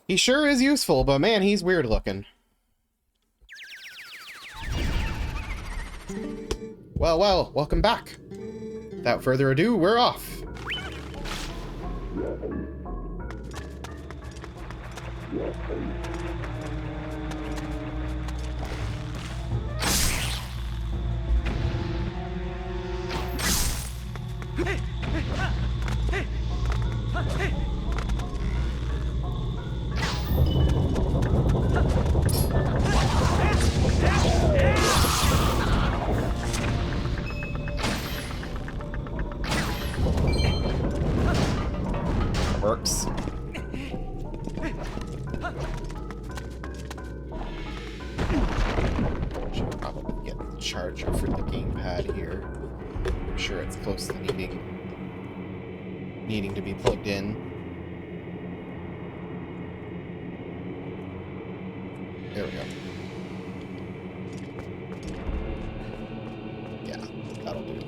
He sure is useful, but man, he's weird looking. Well, welcome back. Without further ado, we're off. Works. Should probably get the charger for the gamepad here. I'm sure it's close to needing to be plugged in. There we go. Yeah, that'll do.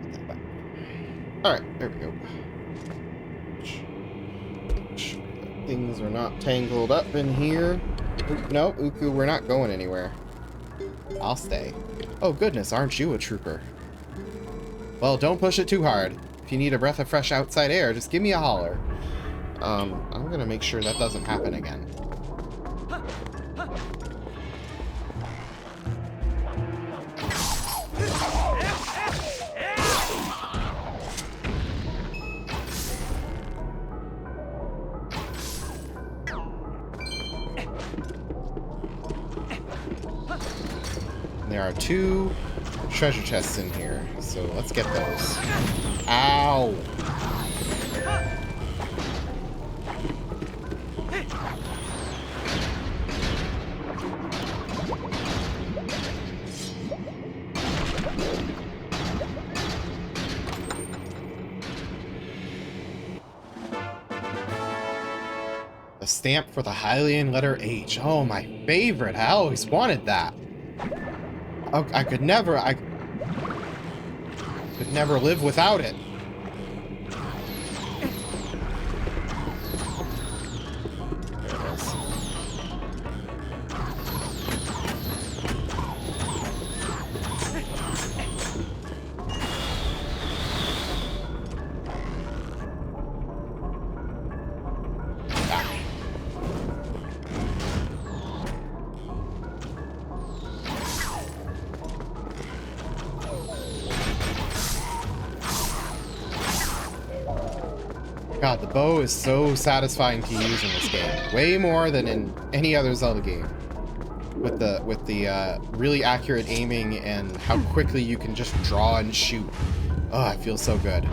Put that back. Alright, there we go. Things are not tangled up in here. No, Uku, we're not going anywhere. I'll stay. Oh goodness, aren't you a trooper? Well, don't push it too hard. If you need a breath of fresh outside air, just give me a holler. I'm gonna make sure that doesn't happen again. There are 2 treasure chests in here, so let's get those. Ow! The stamp for the Hylian letter H. Oh, my favorite. I always wanted that. Oh, I could never live without it. There it is. God, the bow is so satisfying to use in this game. Way more than in any other Zelda game. With the really accurate aiming and how quickly you can just draw and shoot. Oh, it feels so good.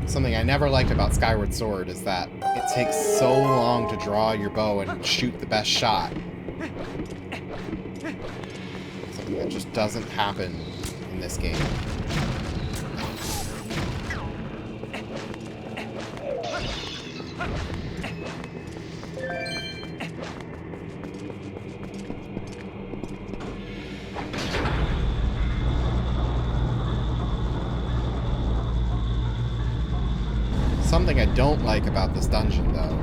Something I never liked about Skyward Sword is that it takes so long to draw your bow and shoot the best shot. Something that just doesn't happen in this game. Something I don't like about this dungeon, though,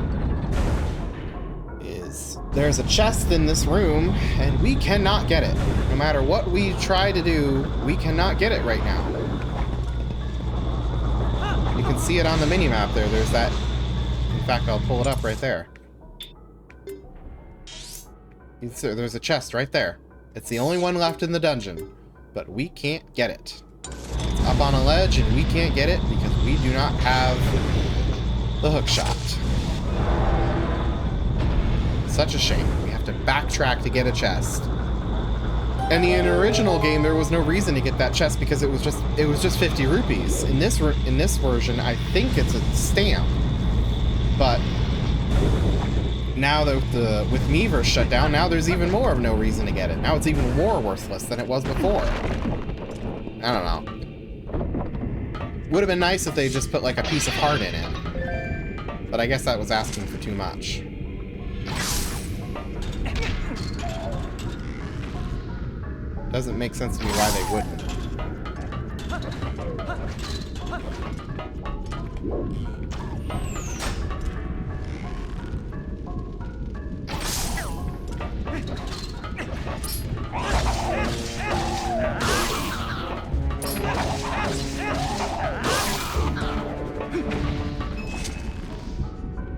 is there's a chest in this room, and we cannot get it. No matter what we try to do, we cannot get it right now. You can see it on the minimap there. There's that. In fact, I'll pull it up right there. There's a chest right there. It's the only one left in the dungeon, but we can't get it. It's up on a ledge, and we can't get it because we do not have the hook shot. Such a shame. We have to backtrack to get a chest. And in the original game, there was no reason to get that chest because it was just 50 rupees. In this version, I think it's a stamp, but now that with Miiverse shut down, now there's even more of no reason to get it. Now it's even more worthless than it was before. I don't know. Would have been nice if they just put like a piece of heart in it, but I guess that was asking for too much. Doesn't make sense to me why they wouldn't.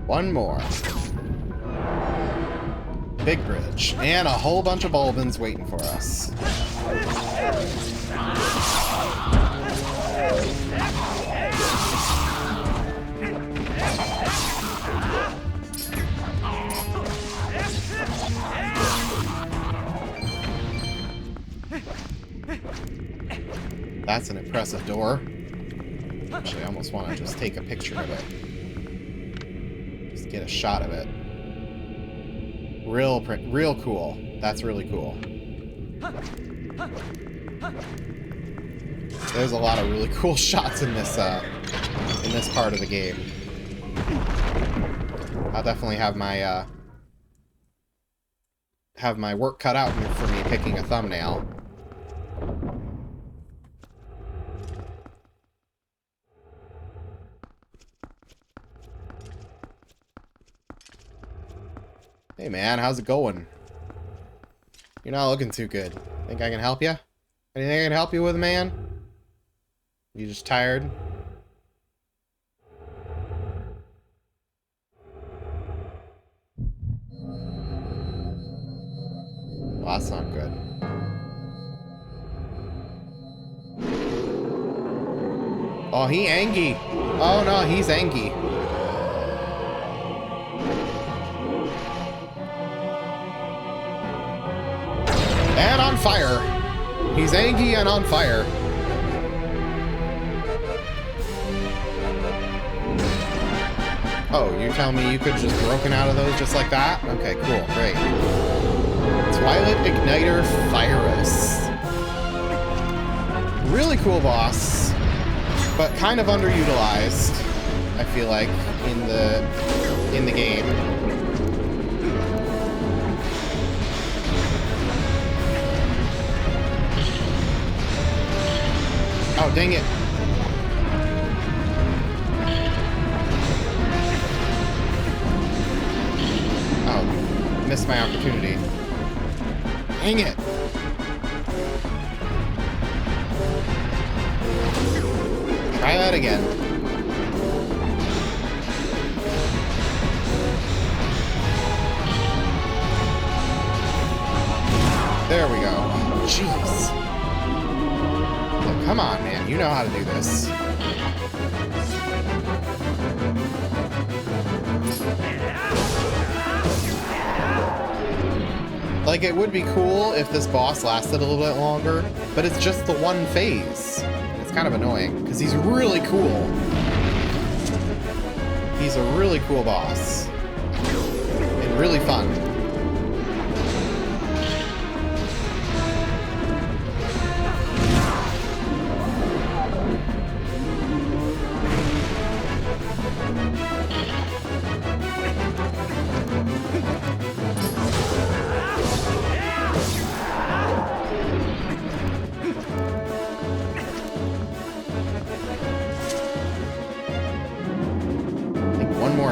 One more. Big bridge. And a whole bunch of Bulbins waiting for us. That's an impressive door. Actually, I almost want to just take a picture of it. Just get a shot of it. Real cool. That's really cool. There's a lot of really cool shots in this part of the game. I'll definitely have my work cut out for me picking a thumbnail. Hey man, how's it going? You're not looking too good. Think I can help you? Anything I can help you with, man? You just tired? Well, that's not good. Oh, he Angie. Oh no, he's Angie. And on fire. He's Angie and on fire. Oh, you're telling me you could have just broken out of those just like that? Okay, cool, great. Twilight Igniter Virus. Really cool boss, but kind of underutilized, I feel like, in the game. Oh, dang it. Oh, missed my opportunity. Dang it. Try that again. There we go. Jeez. Oh, come on, man. You know how to do this. Like, it would be cool if this boss lasted a little bit longer, but it's just the one phase. It's kind of annoying, because he's really cool. He's a really cool boss. And really fun.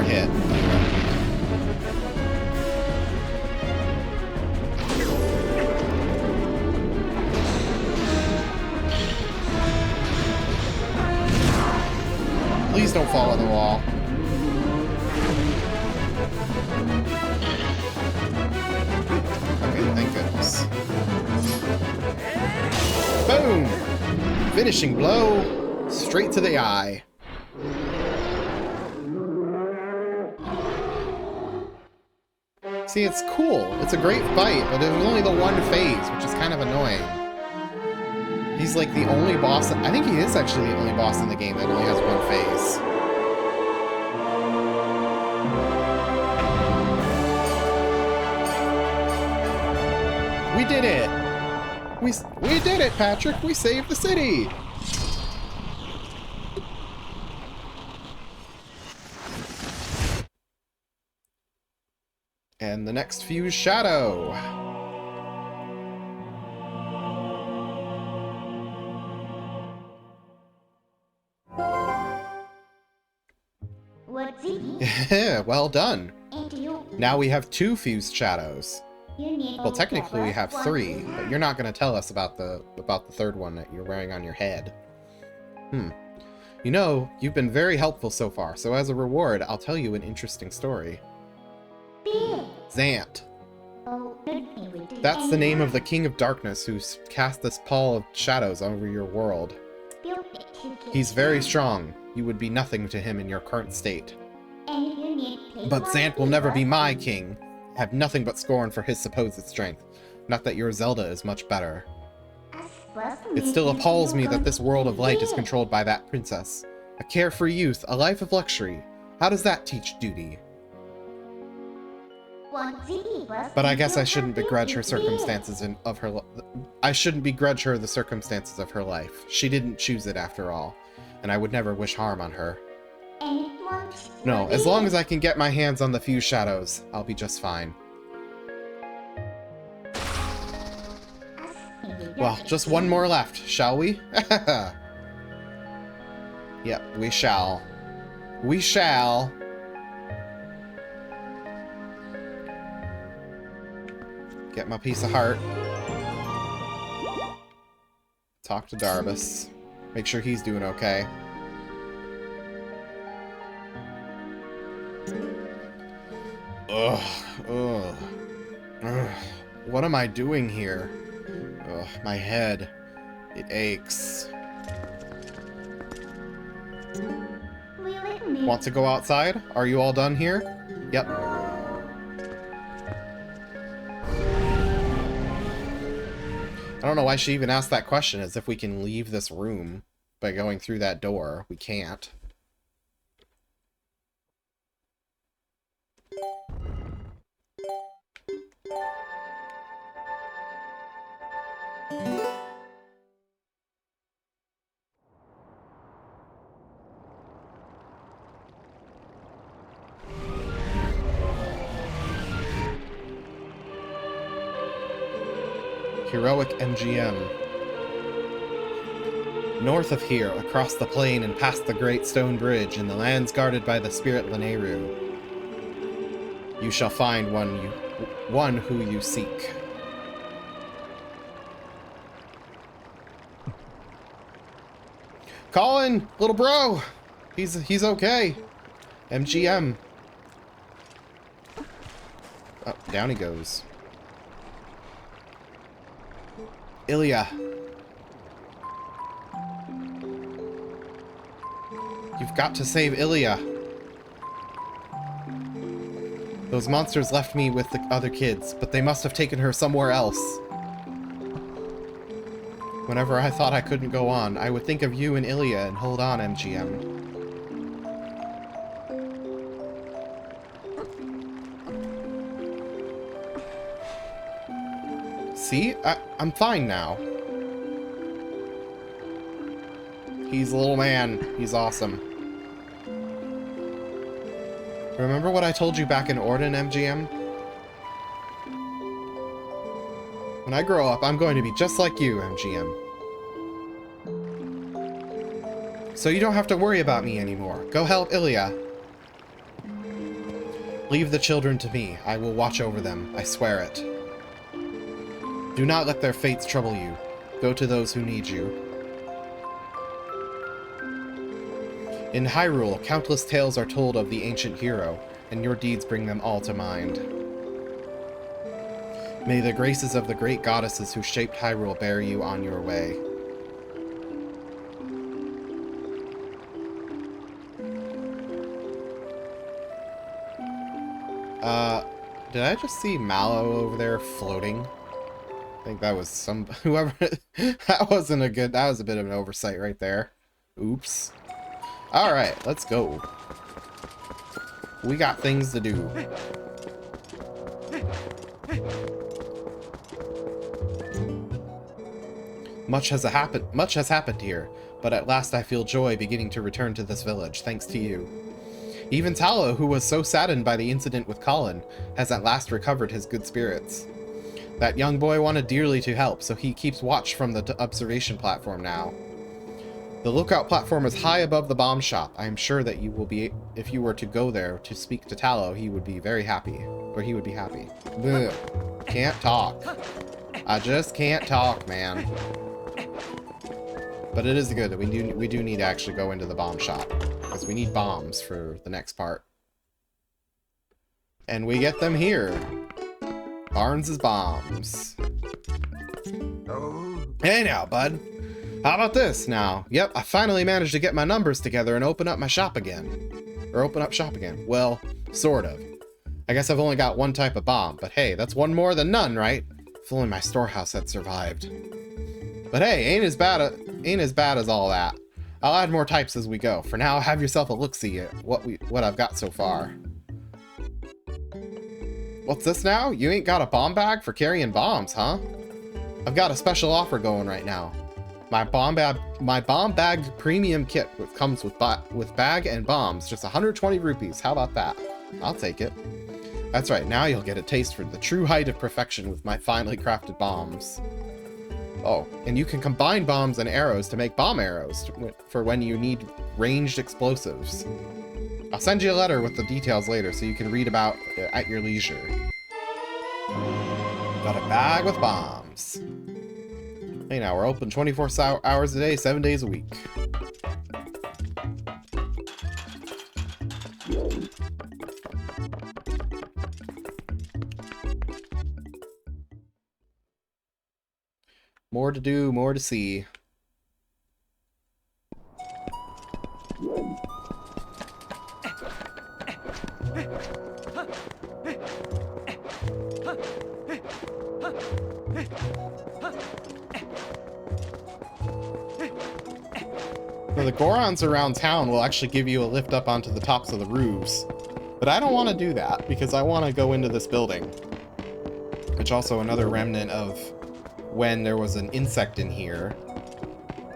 Hit. Please don't fall on the wall. Boom! Finishing blow, straight to the eye. See, it's cool. It's a great fight, but there's only the one phase, which is kind of annoying. He's like the only boss. I think he is actually the only boss in the game that only has one phase. We did it! We did it, Patrick! We saved the city! And the next fused shadow. Yeah, well done. Now we have 2 fused shadows. Well, technically we have 3, but you're not going to tell us about the third one that you're wearing on your head. You know, you've been very helpful so far, so as a reward, I'll tell you an interesting story. Zant. That's the name of the King of Darkness who's cast this pall of shadows over your world. He's very strong. You would be nothing to him in your current state. But Zant will never be my king. I have nothing but scorn for his supposed strength. Not that your Zelda is much better. It still appalls me that this world of light is controlled by that princess. A carefree youth, a life of luxury. How does that teach duty? But I guess I shouldn't begrudge her circumstances I shouldn't begrudge her the circumstances of her life. She didn't choose it after all, and I would never wish harm on her. No, as long as I can get my hands on the few shadows, I'll be just fine. Well, just one more left, shall we? Yep, we shall. We shall. Get my piece of heart. Talk to Darbus. Make sure he's doing okay. Ugh. Ugh. Ugh. What am I doing here? Ugh, my head. It aches. Want to go outside? Are you all done here? Yep. I don't know why she even asked that question, as if we can leave this room by going through that door. We can't. Heroic MGM. North of here, across the plain and past the Great Stone Bridge, in the lands guarded by the spirit Lanayru, you shall find one who you seek. Colin, little bro, he's okay. MGM. Oh, down he goes. Ilya. You've got to save Ilya. Those monsters left me with the other kids, but they must have taken her somewhere else. Whenever I thought I couldn't go on, I would think of you and Ilya and hold on, MGM. See? I'm fine now. He's a little man. He's awesome. Remember what I told you back in Ordon, MGM? When I grow up, I'm going to be just like you, MGM. So you don't have to worry about me anymore. Go help Ilya. Leave the children to me. I will watch over them. I swear it. Do not let their fates trouble you. Go to those who need you. In Hyrule, countless tales are told of the ancient hero, and your deeds bring them all to mind. May the graces of the great goddesses who shaped Hyrule bear you on your way. Did I just see Mallow over there floating? I think that was some... whoever... that wasn't a good... that was a bit of an oversight right there. Oops. Alright, let's go. We got things to do. Much has happened here, but at last I feel joy beginning to return to this village, thanks to you. Even Tallow, who was so saddened by the incident with Colin, has at last recovered his good spirits. That young boy wanted dearly to help, so he keeps watch from the observation platform now. The lookout platform is high above the bomb shop. I am sure that you will be, if you were to go there to speak to Tallow, he would be very happy. Or he would be happy. Ugh. Can't talk. I just can't talk, man. But it is good that we do need to actually go into the bomb shop. Because we need bombs for the next part. And we get them here. Barnes' bombs. Hey now, bud. How about this now? Yep, I finally managed to get my numbers together and open up my shop again. Or open up shop again. Well, sort of. I guess I've only got one type of bomb, but hey, that's one more than none, right? If only my storehouse had survived. But hey, ain't as bad as all that. I'll add more types as we go. For now, have yourself a look-see at what I've got so far. What's this now? You ain't got a bomb bag for carrying bombs, huh? I've got a special offer going right now. My bomb bag premium kit comes with bag and bombs, just 120 rupees. How about that? I'll take it. That's right, now you'll get a taste for the true height of perfection with my finely crafted bombs. Oh, and you can combine bombs and arrows to make bomb arrows for when you need ranged explosives. I'll send you a letter with the details later so you can read about it at your leisure. Got a bag with bombs. Hey now, we're open 24 hours a day, 7 days a week. More to do, more to see. Now, the Gorons around town will actually give you a lift up onto the tops of the roofs. But I don't want to do that, because I want to go into this building. Which also another remnant of when there was an insect in here.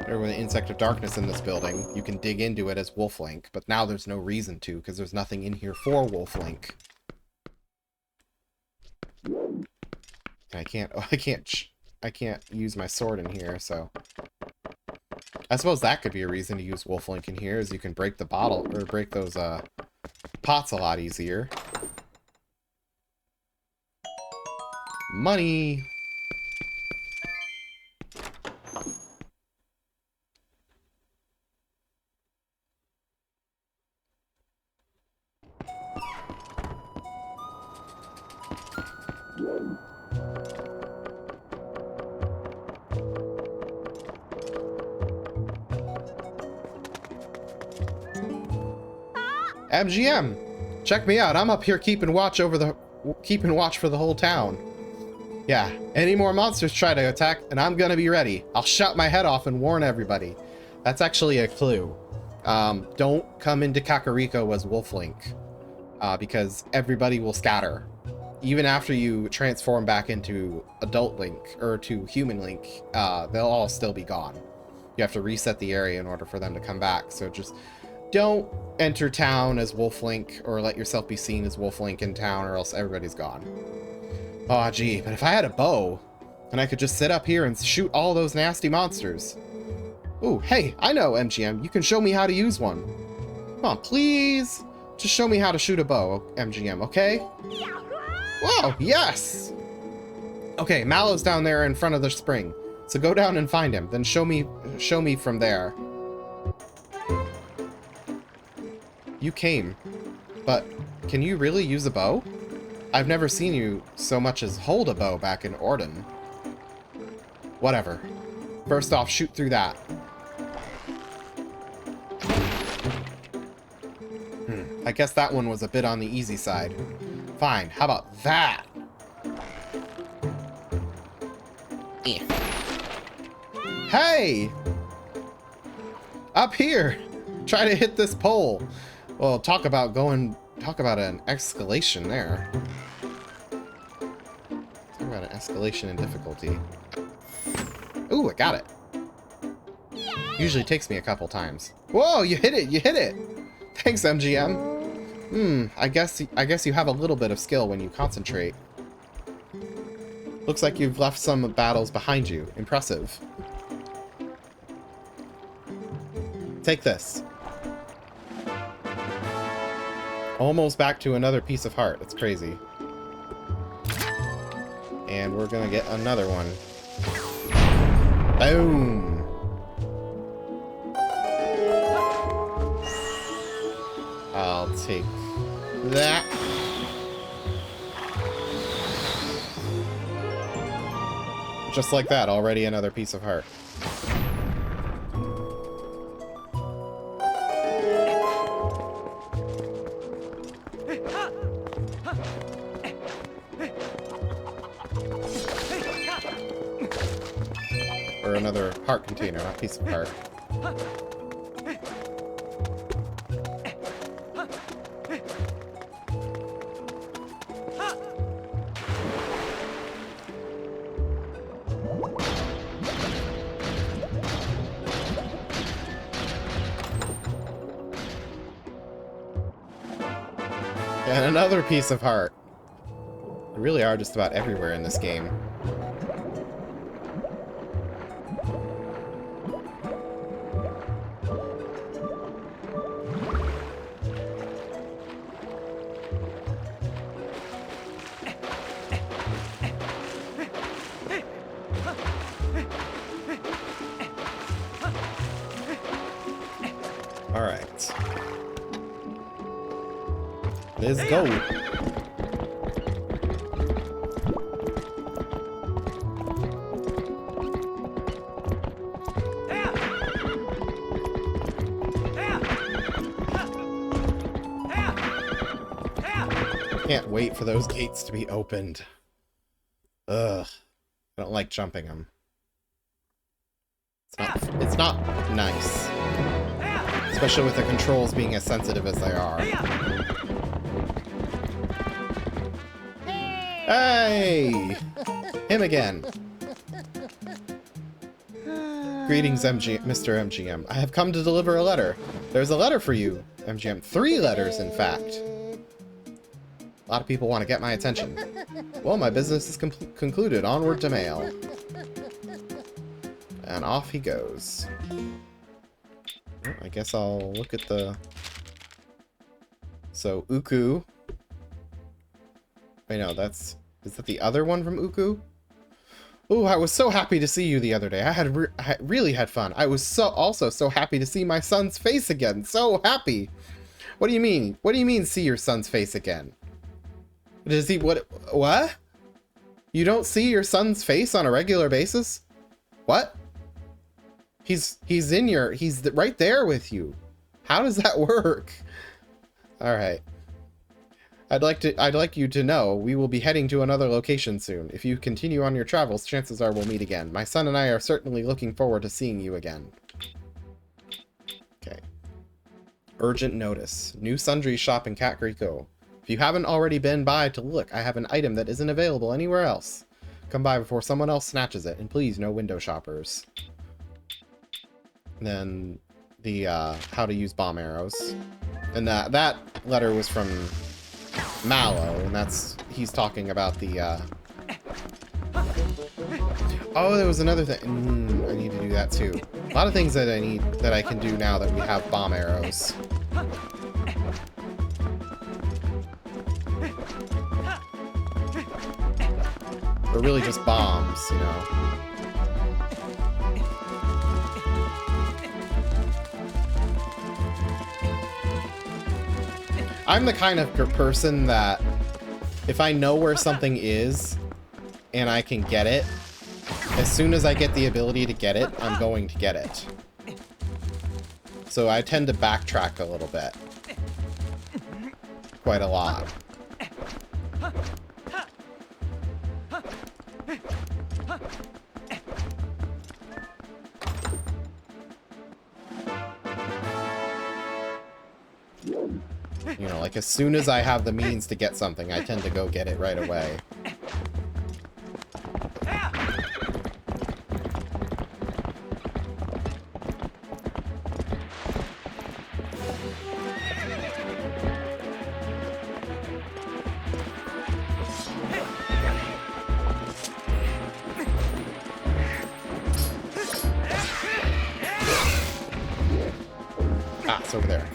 There was an insect of darkness in this building. You can dig into it as Wolflink, but now there's no reason to, because there's nothing in here for Wolflink. I can't use my sword in here, so... I suppose that could be a reason to use Wolflink in here, is you can break the bottle, or break those, pots a lot easier. Money! MGM, check me out. I'm up here keeping watch for the whole town. Yeah, any more monsters try to attack, and I'm gonna be ready. I'll shout my head off and warn everybody. That's actually a clue. Don't come into Kakariko as Wolflink, because everybody will scatter. Even after you transform back into Adult Link, or to Human Link, they'll all still be gone. You have to reset the area in order for them to come back, so just don't enter town as Wolflink, or let yourself be seen as Wolflink in town, or else everybody's gone. Aw, gee, but if I had a bow, then I could just sit up here and shoot all those nasty monsters. Ooh, hey, I know, MGM. You can show me how to use one. Come on, please. Just show me how to shoot a bow, MGM, okay? Whoa, yes! Okay, Mallow's down there in front of the spring. So go down and find him, then show me from there. You came, but can you really use a bow? I've never seen you so much as hold a bow back in Ordon. Whatever. First off, shoot through that. I guess that one was a bit on the easy side. Fine. How about that? Eh. Hey! Up here! Try to hit this pole. Well, talk about an escalation there. Talk about an escalation in difficulty. Ooh, I got it. Usually takes me a couple times. Whoa, you hit it! You hit it! Thanks, MGM. I guess you have a little bit of skill when you concentrate. Looks like you've left some battles behind you. Impressive. Take this. Almost back to another piece of heart. That's crazy. And we're gonna get another one. Boom! I'll take that. Just like that, already another piece of heart. Or another heart container, not piece of heart. And another piece of heart. We really are just about everywhere in this game. All right. Let's go. Can't wait for those gates to be opened. Ugh. I don't like jumping them. It's not nice. Especially with the controls being as sensitive as they are. Hey! Him again. Greetings, Mr. MGM. I have come to deliver a letter. There's a letter for you, MGM. 3 letters, in fact. A lot of people want to get my attention. Well, my business is concluded. Onward to mail. And off he goes. Well, I guess I'll look at the... So, Uku. Wait, no, that's... Is that the other one from Uku? Ooh, I was so happy to see you the other day. I really had fun. I was also so happy to see my son's face again. So happy. What do you mean? What do you mean, see your son's face again? Does he... What? You don't see your son's face on a regular basis? What? He's right there with you. How does that work? All right. I'd like you to know we will be heading to another location soon. If you continue on your travels, chances are we'll meet again. My son and I are certainly looking forward to seeing you again. Okay. Urgent notice. New sundry shop in Kakariko. If you haven't already been by to look, I have an item that isn't available anywhere else. Come by before someone else snatches it, and please, no window shoppers. And then the how to use bomb arrows. And that letter was from Mallow, and he's talking about the oh, there was another thing. I need to do that too. A lot of things that I can do now that we have bomb arrows. They're really just bombs, you know. I'm the kind of person that if I know where something is and I can get it, as soon as I get the ability to get it, I'm going to get it. So I tend to backtrack a little bit. Quite a lot. You know, like as soon as I have the means to get something, I tend to go get it right away. Ah, it's over there.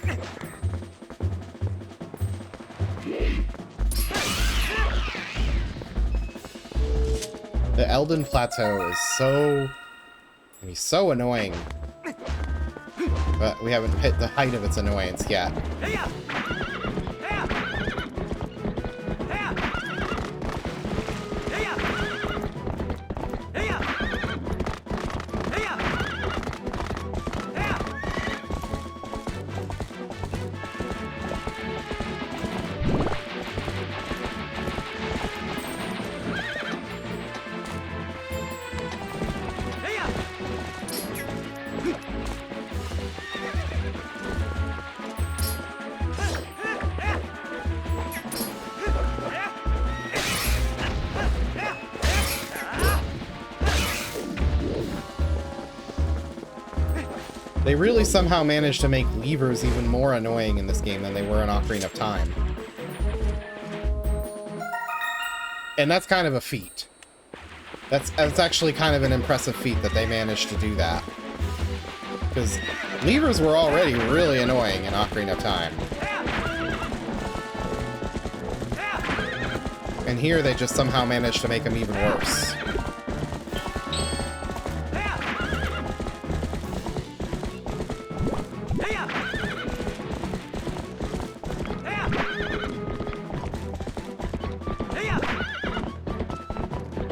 The Eldin Plateau is so annoying. But we haven't hit the height of its annoyance yet. They really somehow managed to make levers even more annoying in this game than they were in Ocarina of Time. And that's kind of a feat. That's actually kind of an impressive feat that they managed to do that. Because levers were already really annoying in Ocarina of Time. And here they just somehow managed to make them even worse.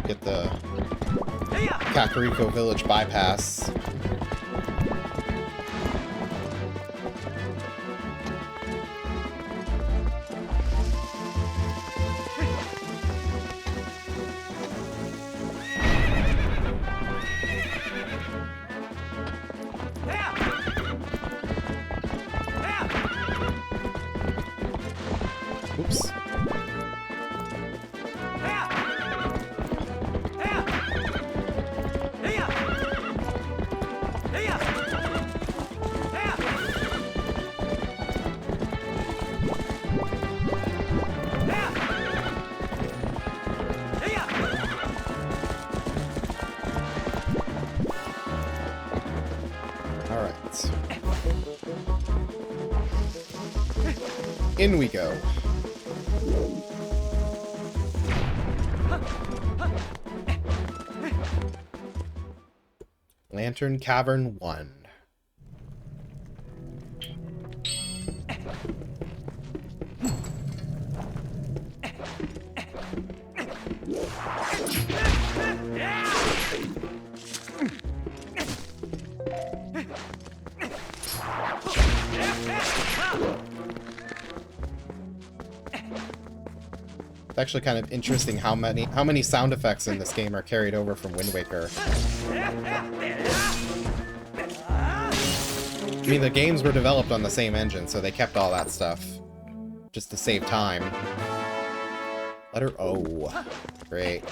Get the Kakariko Village bypass. Oops. Alright. In we go. Lantern Cavern 1. It's actually kind of interesting how many sound effects in this game are carried over from Wind Waker. I mean, the games were developed on the same engine, so they kept all that stuff just to save time. Letter O. Great.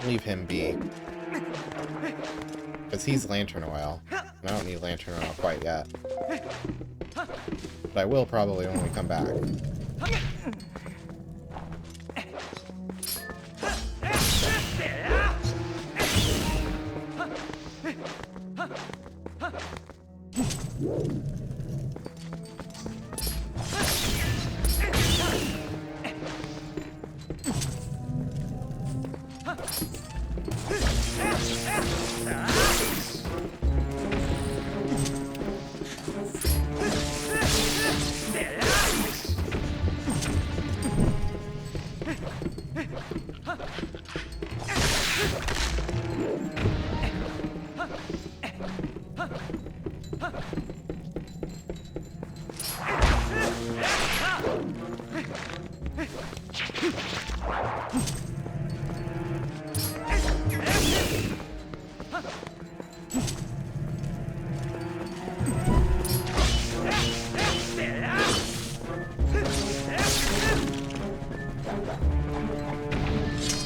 Leave him be. Because he's Lantern Oil. And I don't need Lantern Oil quite yet. But I will probably when we come back.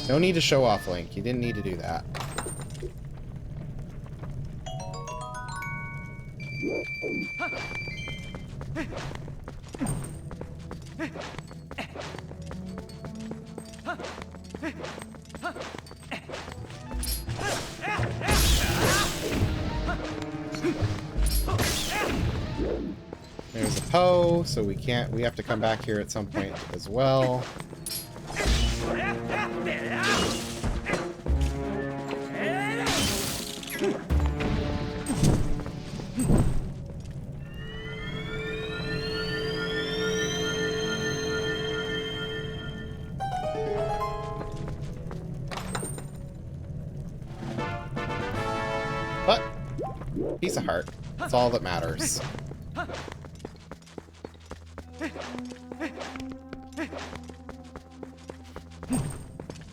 No need to show off, Link. You didn't need to do that. There's a Poe, so we have to come back here at some point as well. But piece of heart. That's all that matters.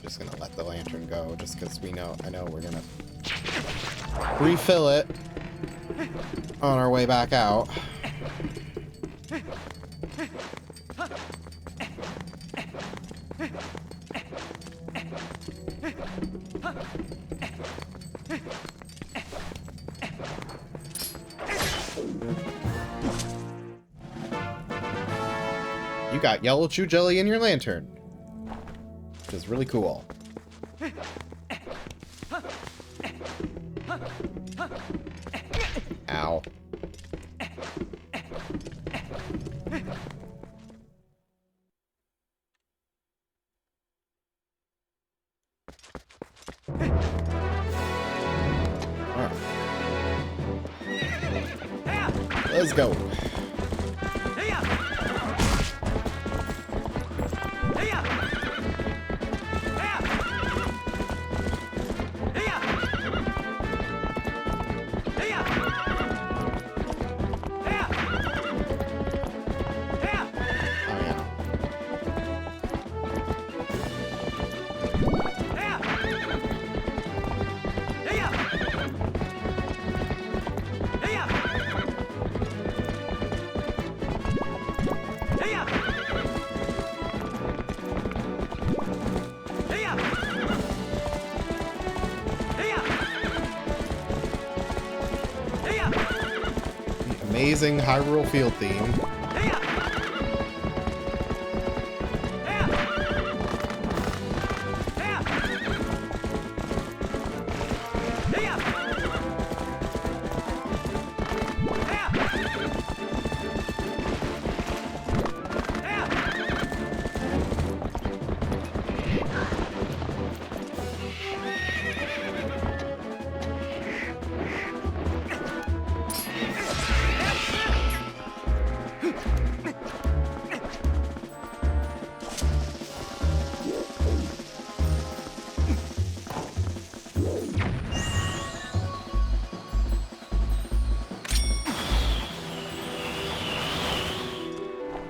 Just gonna let the lantern go, just because I know we're gonna refill it on our way back out. You got yellow chew jelly in your lantern, which is really cool. Ow. Alright. Let's go. Amazing Hyrule field theme.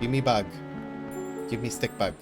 Give me bug. Give me stick bug.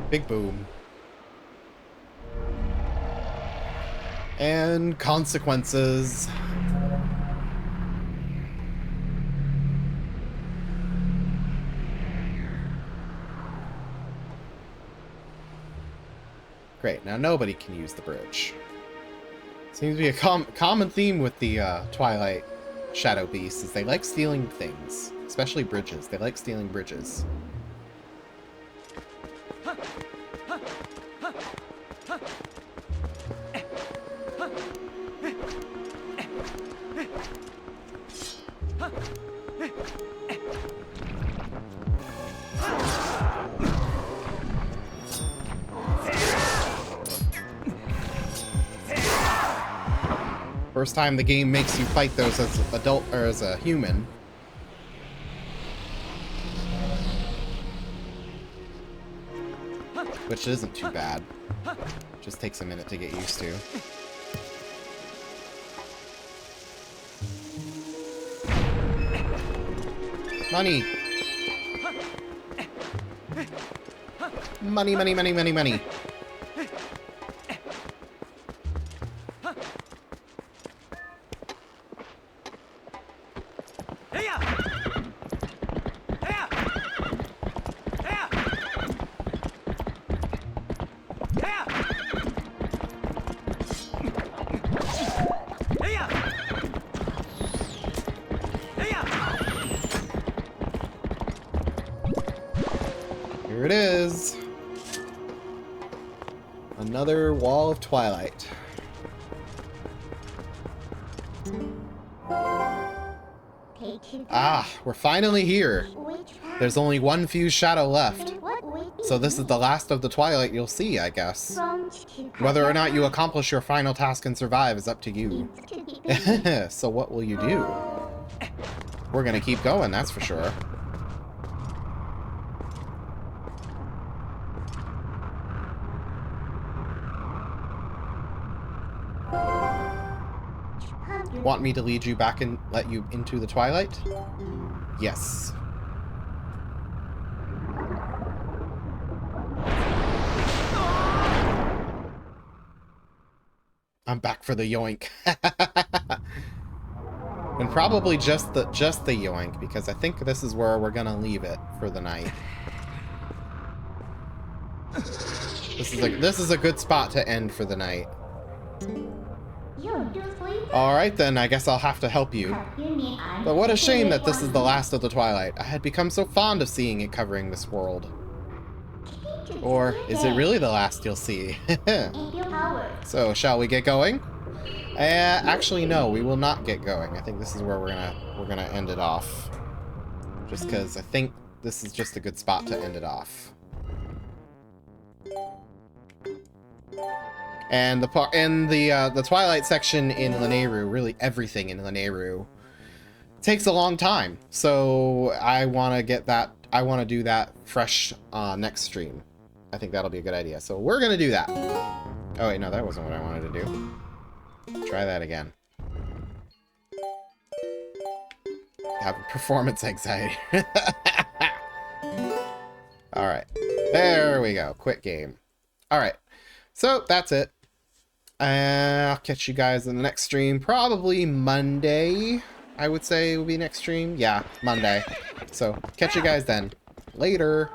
Big boom. And consequences. Great, now nobody can use the bridge. Seems to be a common theme with the Twilight Shadow Beasts, is they like stealing things. Especially bridges. They like stealing bridges. First time the game makes you fight those as an adult or as a human. Which isn't too bad. Just takes a minute to get used to. Money! Money, money, money, money, money. Here it is. Another wall of Twilight. Ah, we're finally here. There's only one fused shadow left. So this is the last of the Twilight you'll see, I guess. Whether or not you accomplish your final task and survive is up to you. So what will you do? We're gonna keep going, that's for sure. Want me to lead you back and let you into the Twilight? Yes. I'm back for the yoink. And probably just the yoink, because I think this is where we're gonna leave it for the night. This is a good spot to end for the night. Alright then, I guess I'll have to help you. But what a shame that this is the last of the Twilight. I had become so fond of seeing it covering this world. Or is it really the last you'll see? So, shall we get going? Actually no, we will not get going. I think this is where we're gonna end it off. Just because I think this is just a good spot to end it off. And the Twilight section in Lanayru, really everything in Lanayru, takes a long time. So I want to do that fresh next stream. I think that'll be a good idea. So we're gonna do that. Oh wait, no, that wasn't what I wanted to do. Try that again. Have performance anxiety. Alright. There we go. Quit game. Alright. So that's it. I'll catch you guys in the next stream. Probably Monday, I would say will be next stream. Yeah, Monday. So catch you guys then. Later.